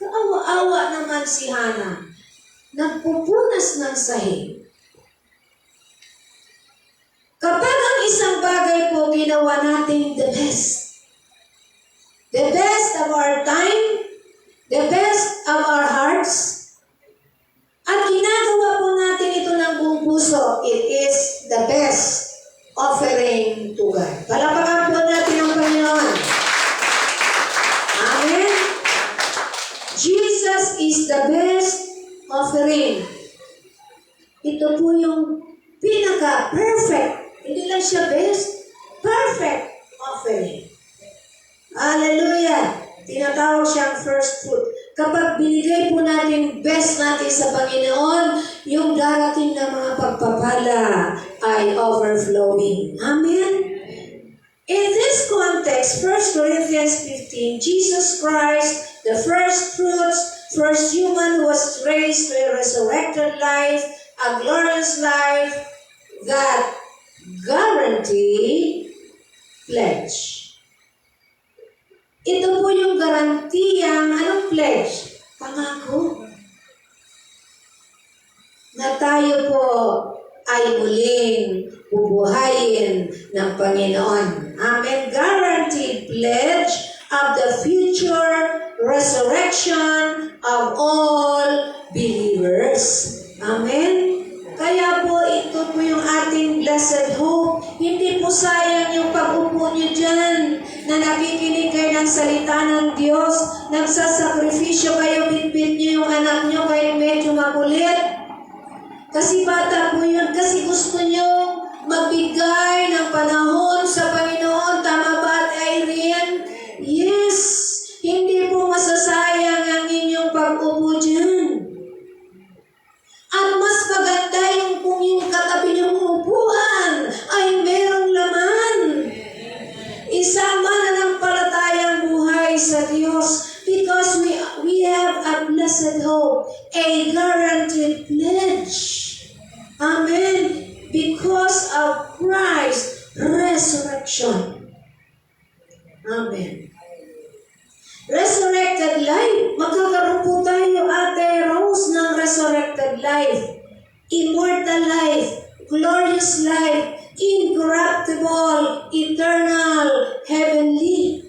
Kaawa-awa naman si Hana. Nagpupunas ng sahig. Kapag ang isang bagay po ginawa natin the best of our time, the best of our hearts, at ginagawa po natin ito ng buong puso, it is the best God. Palapakan po natin ang Panginoon. Amen? Jesus is the best offering. Ito po yung pinaka-perfect. Hindi lang siya best, perfect offering. Hallelujah! Tinatawag siyang first fruit. Kapag binigay po natin best natin sa Panginoon, yung darating na mga pagpapala ay overflowing. Amen? In this context, 1 Corinthians 15, Jesus Christ, the first fruits, first human who was raised to a resurrected life, a glorious life, that guarantee pledge. Ito po yung garantiyang, anong pledge? Pangako. Na tayo po ay muling bubuhayin ng Panginoon. Amen. Guaranteed pledge of the future resurrection of all believers. Amen. Kaya po ito po yung ating blessed hope. Hindi po sayang yung pag-upo nyo dyan na nakikinig kayo ng salita ng Diyos. Nagsasakripisyo kayo, bitbit nyo yung anak nyo kahit medyo makulit. Kasi bata po yun, kasi gusto nyo magbigay ng panahon sa Panginoon. Tama ba, Irene? Yes! Hindi po masasayang ang inyong pag-upo dyan. At mas maganda yung kung yung katabi niyong upuan ay merong laman. Isama na ng palatayang buhay sa Diyos because we have a blessed hope, a guaranteed pledge. Amen. Because of Christ's resurrection. Amen. Resurrected life. Magkakaroon po tayo, Ate Rose, ng resurrected life. Immortal life. Glorious life. Incorruptible. Eternal. Heavenly.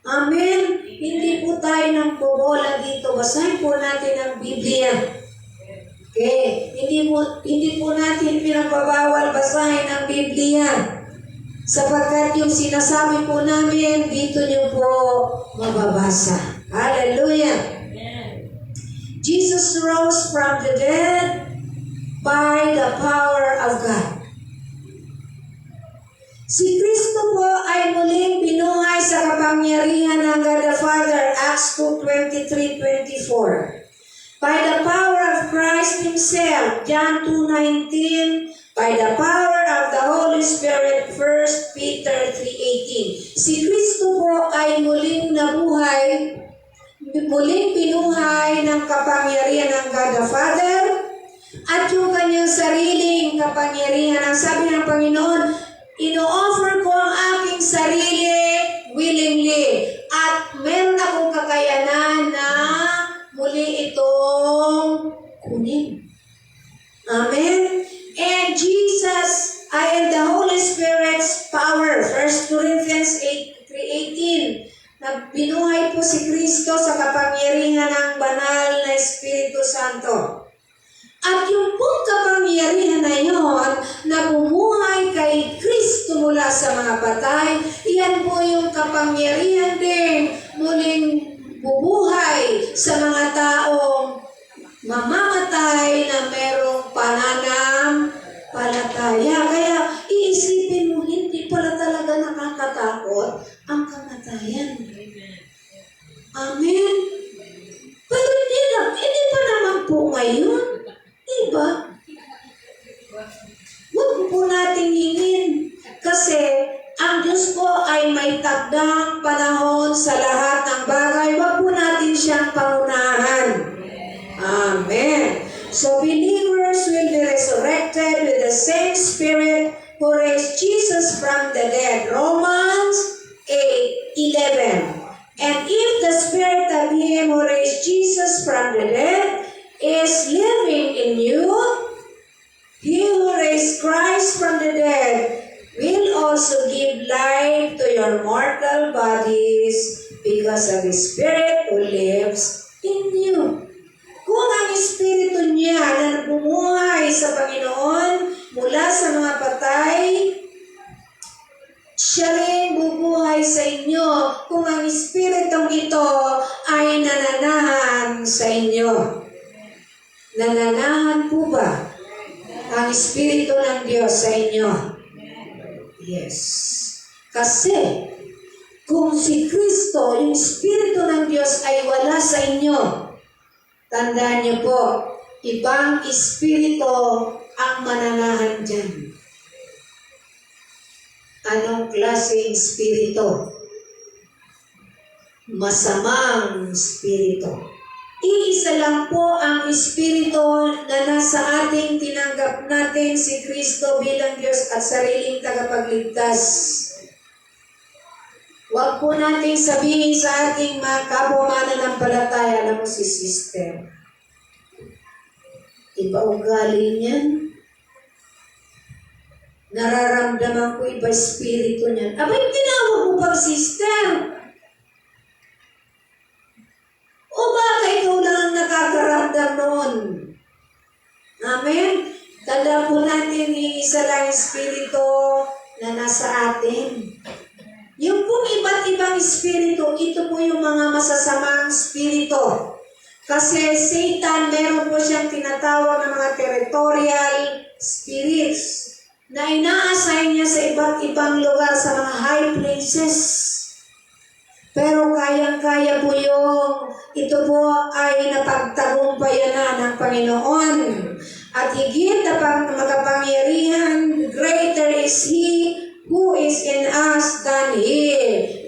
Amen. Hindi po tayo nang bobola dito. Basahin po natin ang Biblia. Okay. Hindi po natin pinagbabawal basahin ang Biblia. Sapagkat yung sinasabi po namin, dito niyo po mababasa. Hallelujah! Jesus rose from the dead by the power of God. Si Kristo po ay muling binuhay sa kapangyarihan ng God the Father, Acts 2:23-24. By the power of Christ Himself, John 2:19, by the power of the Holy Spirit, 1 Peter 3:18. Si Kristo po ay muling nabuhay, muling binuhay ng kapangyarihan ng God the Father at yung kanyang sariling kapangyarihan. Ang sabi ng Panginoon, ino-offer ko ang aking sarili willingly at meron akong kakayanan na muli itong kunin. Amen? And Jesus, and the Holy Spirit's power, 1 Corinthians 3:18, na binuhay po si Kristo sa kapangyarihan ng banal na Espiritu Santo. At yung pong kapangyarihan na yon na bumuhay kay Kristo mula sa mga patay, iyan po yung kapangyarihan din muling bubuhay sa mga taong mamamatay na merong pananampalataya. Kaya iisipin mo, hindi pala talaga nakakatakot ang kamatayan. Amen? Pero hindi pa naman po ngayon. Diba? Huwag po natin hingin. Kasi ang Diyos po ay may takdang panahon sa lahat ng bagay. Huwag po natin siyang pangunahan. Amen. So believers will be resurrected with the same Spirit who raised Jesus from the dead. Romans 8:11. And if the Spirit of Him who raised Jesus from the dead is living in you, He who raised Christ from the dead will also give life to your mortal bodies because of His Spirit who lives in you. Kung ang Espiritu niya na bumuhay sa Panginoon mula sa mga patay Espiritu ng Diyos sa inyo. Yes. Kasi, kung si Kristo, yung Espiritu ng Diyos ay wala sa inyo, tandaan niyo po, ibang Espiritu ang mananahan dyan. Anong klaseng Espiritu? Masamang Espiritu. Iisa lang po ang Espiritu na nasa ating tinanggap natin si Kristo bilang Diyos at sariling tagapagligtas. Huwag po nating sabihin sa ating mga kapwa mananampalataya, alam mo si sister, iba ugali niyan. Nararamdaman ko iba espiritu niyan. Abay, tinawag mo pang sister. O baka ikaw lang ang nakakaramdam noon? Amen? Tanda po natin, iisa lang espiritu na nasa atin. Yung pong iba't ibang espiritu, ito po yung mga masasamang espiritu. Kasi Satan, meron po siyang tinatawag ng mga territorial spirits na ina-assign niya sa iba't ibang lugar sa mga high places. Pero kayang-kaya po ito po ay napagtagumpayan na ng Panginoon. At higit na makapangyarihan, greater is He who is in us than He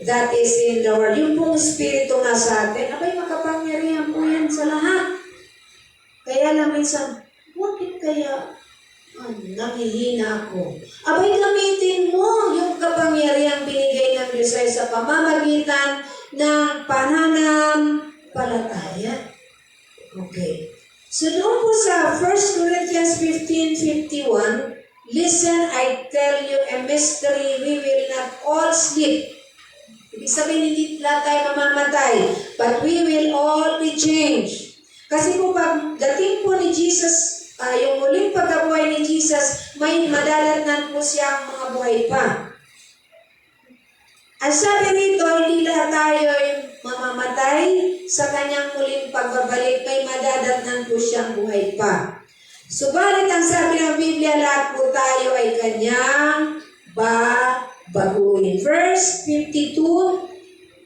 that is in the world. Yung pong Espiritu nga sa atin, abay makapangyarihan po yan sa lahat. Kaya lang minsan, bakit kaya nangihina ako? Abay gamitin mo yung kapangyarihan binigay ng Diyos ay sa pamamagitan ng pananampalataya. Okay. So doon po sa 1 Corinthians 15:51, listen, I tell you a mystery, we will not all sleep. Ibig sabihin, hindi lahat tayo mamamatay, but we will all be changed. Kasi po pag dating po ni Jesus, yung muling pagkabuhay ni Jesus, may madadatnan po siyang mga buhay pa. Ang sabi nito, hindi lahat tayo mamamatay sa kanyang muling pagbabalik, may madadatnan po siyang buhay pa. Subalit ang sabi ng Biblia, lahat po tayo ay kanyang babaguhin. Verse 52,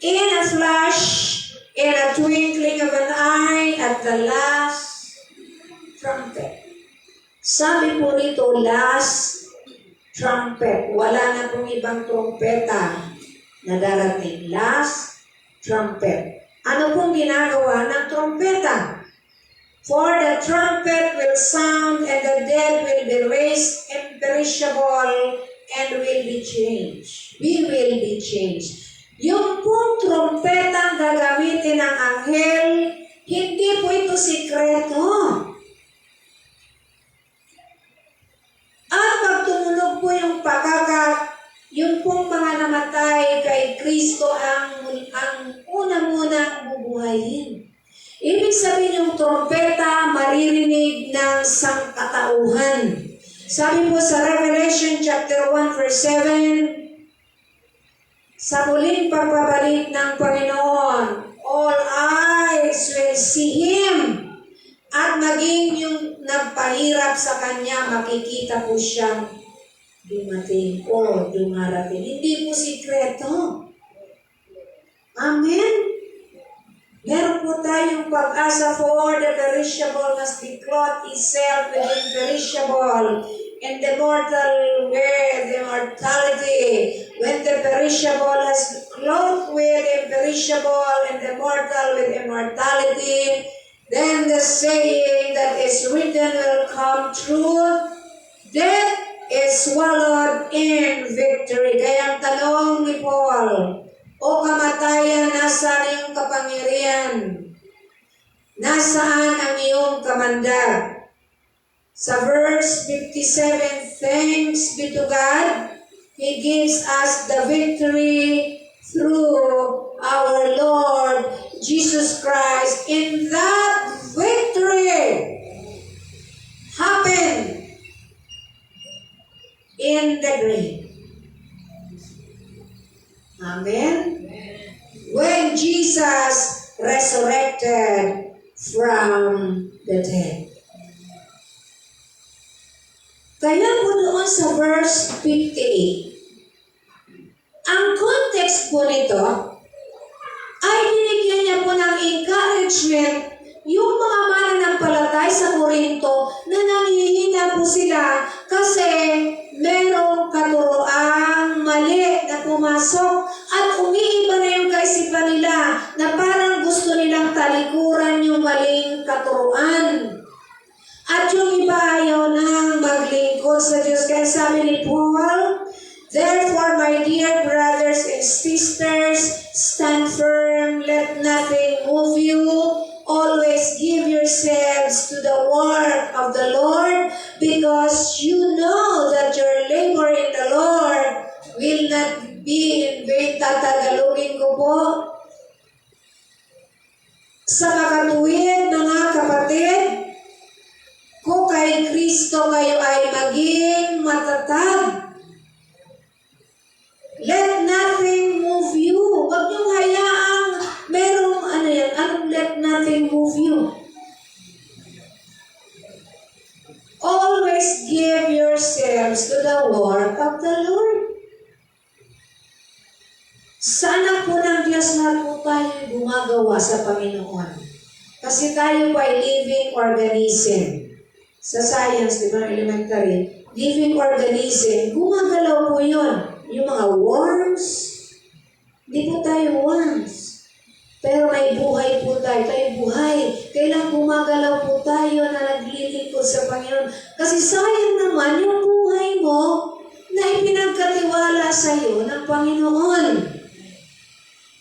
in a flash, in a twinkling of an eye, at the last trumpet. Sabi po nito, last trumpet. Wala na pong ibang trumpeta na darating. Last trumpet. Ano pong ginagawa ng trumpeta? For the trumpet will sound and the dead will be raised imperishable and will be changed. We will be changed. Yung pong trumpeta ang gagamitin ng anghel, hindi po ito sikreto. At pag tumunog po yung pagkakat, yung pong mga namatay kay Kristo ang unang-una bubuhayin. Ibig sabihin yung trompeta maririnig ng sangkatauhan. Sabi po sa Revelation chapter 1 verse 7, sa muling pagbabalik ng Panginoon, all eyes will see Him. At maging yung nagpahirap sa Kanya, makikita po siyang dumating o dumarating. Hindi po sikreto. Amen? Meron po tayong pag-asa, for the perishable must be clothed itself with imperishable, and the mortal with immortality. When the perishable has clothed with imperishable, and the mortal with immortality, then the saying that is written will come true, death is swallowed in victory. Kaya ang tanong ni Paul, o kamatayan, nasaan iyong kapangyarihan? Nasaan ang iyong kamandag? Sa verse 57, thanks be to God, He gives us the victory through our Lord Jesus Christ. In that victory happened in the grave. Amen? When Jesus resurrected from the dead. Kaya po doon sa verse 58, ang context po nito ay binigyan niya po ng encouragement yung mga mananampalatay sa Korinto na nangihina po sila kasi merong katuroang mali na pumasok at umiiba na yung kaisipan nila na parang gusto nilang talikuran yung maling katuruan. At yung iba ayaw nang maglingkod sa Diyos. Kaya sabi ni Paul, therefore, my dear brothers and sisters, stand firm, let nothing move you. Always give yourselves to the work of the Lord, because you know that your labor in the Lord will not be in vain. Tatagalogin ko po. Sa makatuwid, mga kapatid, kung kay Kristo kayo ay maging matatag, let nothing move you. Huwag niyong hayaang merong anong let nothing move you. Always give yourselves to the work of the Lord. Sa anak po ng Diyos na po tayo gumagawa sa Panginoon. Kasi tayo po ay living organism. Sa science, di ba, elementary, living organism, gumagalaw po yun. Yung mga worms, di po tayo worms. Pero may buhay po tayo buhay. Kailang gumagalaw po tayo na naglilingkod sa Panginoon. Kasi sayang naman yung buhay mo na ipinagkatiwala sa iyo ng Panginoon.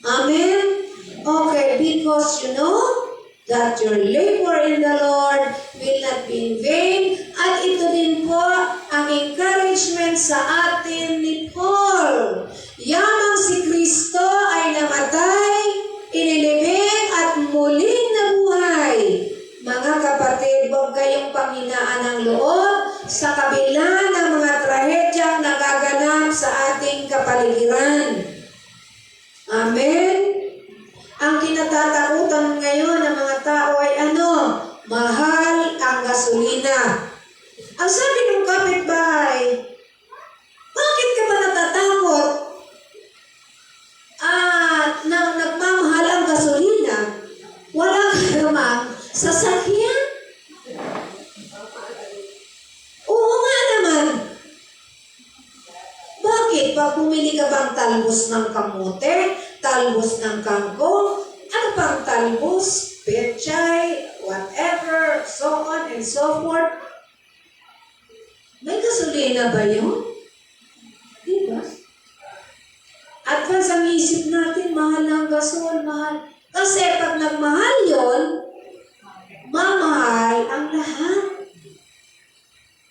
Amen? Okay, because you know that your labor in the Lord will not be in vain. At ito din po ang encouragement sa atin ni Paul. Yamang si Kristo ay namatay, inilibing at muling nabuhay. Mga kapatid, huwag kayong panghinaan ng loob sa kabila ng mga trahedyang nagaganap sa ating kapaligiran. Amen? Ang kinatatakutan ngayon ng mga tao ay ano? Mahal ang gasolina. Ang sabi ng kapitbahay, bakit ka ba natatakot? Nang nagmamahal ang gasolina, wala ka namang sasakyan? Oo nga naman. Bakit? Pag bumili ka bang talbos ng kamote, talbos ng kangkong, ano pang talbos, pechay, whatever, so on and so forth. May gasolina ba yun? Diba? Advance ang isip natin, mahal ang gasol, mahal. Kasi pag nagmahal yun, mamahal ang lahat.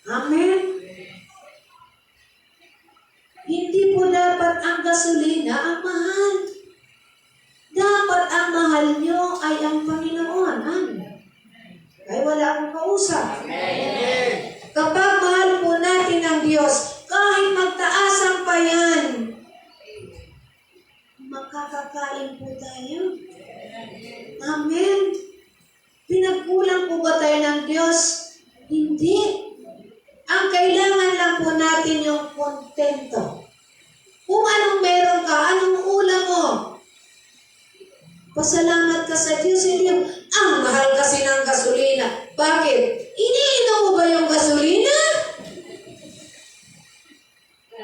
Amen? Hindi po dapat ang gasolina ang mahal. Dapat ang mahal nyo ay ang Panginoon. Ay wala akong kausap. Kapag mahal po natin ang Diyos, kahit magtaas ang payan, makakakain po tayo. Amen. Pinagkulang po ba tayo ng Diyos? Hindi. Ang kailangan lang po natin yung kontento. Kung anong meron ka, anong ulam mo, pasalamat ka sa Diyos. Hindi yung, mahal kasi ng gasolina. Bakit? Iniinom mo ba yung gasolina?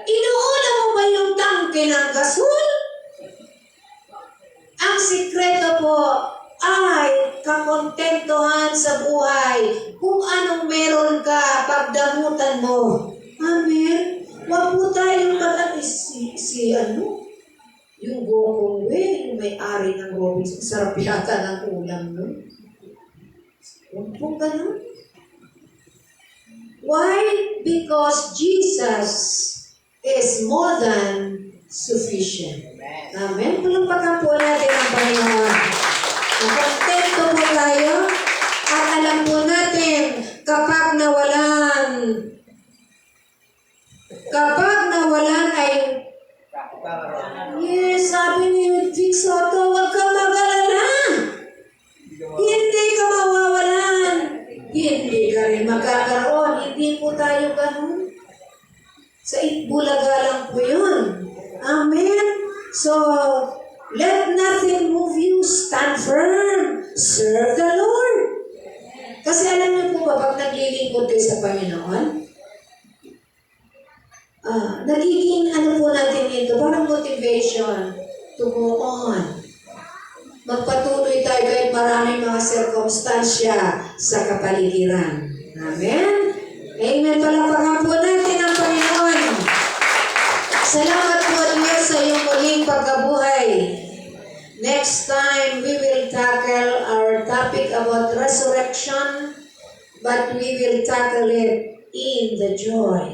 Inuulam mo ba yung tangke ng gasol? Ang sikreto po ay kakontentuhan sa buhay. Kung anong meron ka, pagdamutan mo. Amen? Huwag po tayong yung Gokong yung may-ari ng Robinson, sarap yata ng ulam, no? Huwag po ganun. Why? Because Jesus is more than sufficient. Amen? Palampakan po natin ang Panginoon. Kontento po tayo at alam po natin kapag nawalan ay yes, sabi ni Vic Soto, huwag ka mag-alala. Hindi ka mawawalan. Hindi ka rin magkakaroon. Hindi po tayo ganun. Sa Itbulaga lang po yun. Amen? So, let nothing move you. Stand firm. Serve the Lord. Kasi alam niyo po ba, pag naglilingkod kayo sa Panginoon, nagiging ano po natin ito, parang motivation to go on. Magpatuloy tayo kahit maraming mga sirkumstansya sa kapaligiran. Amen? Amen. Palakpakan po natin ang Panginoon. Salamat po Diyos sa iyong muling pagkabuhay. Next time, we will tackle our topic about resurrection, but we will tackle it in the joy.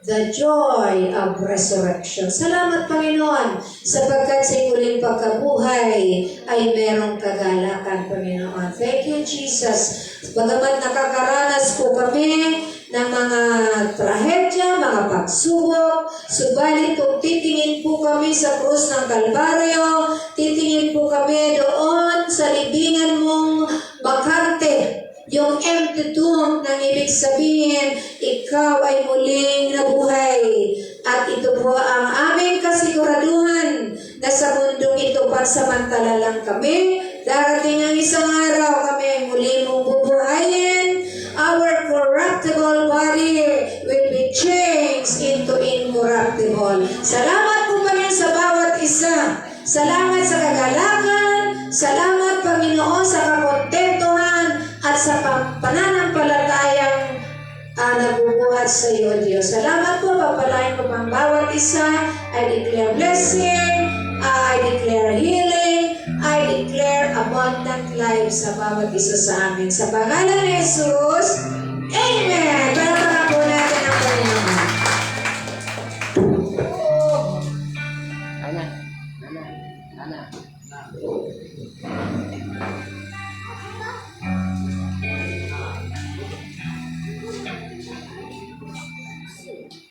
The joy of resurrection. Salamat Panginoon, sapagkat sa muling pagkabuhay ay merong kagalakan, Panginoon. Thank you, Jesus. Bagamat nakakaranas po kami ng mga trahedya, mga pagsubok, subalit kung titingin po kami sa krus ng Kalbaryo, titingin po kami doon sa libingan mong bakante, yung empty tomb nang ibig sabihin, ikaw ay muling nabuhay. At ito po ang aming kasiguraduhan na sa mundong ito pansamantala lang kami. Darating ang isang araw kami ay muli mong bubuhayin. Our corruptible body will be changed into incorruptible. Salamat po Panginoon sa bawat isa. Salamat sa kagalakan. Salamat Panginoon sa kakontentuhan at sa pananampalatayang nabubuhat sa iyo, Diyos. Salamat po, pagpalain ko pang bawat isa. I declare blessing, I declare healing, I declare abundant life sa bawat isa sa amin. Sa pangalan ni Jesus, Amen! Palakpakan po natin ang Panginoon. Anak.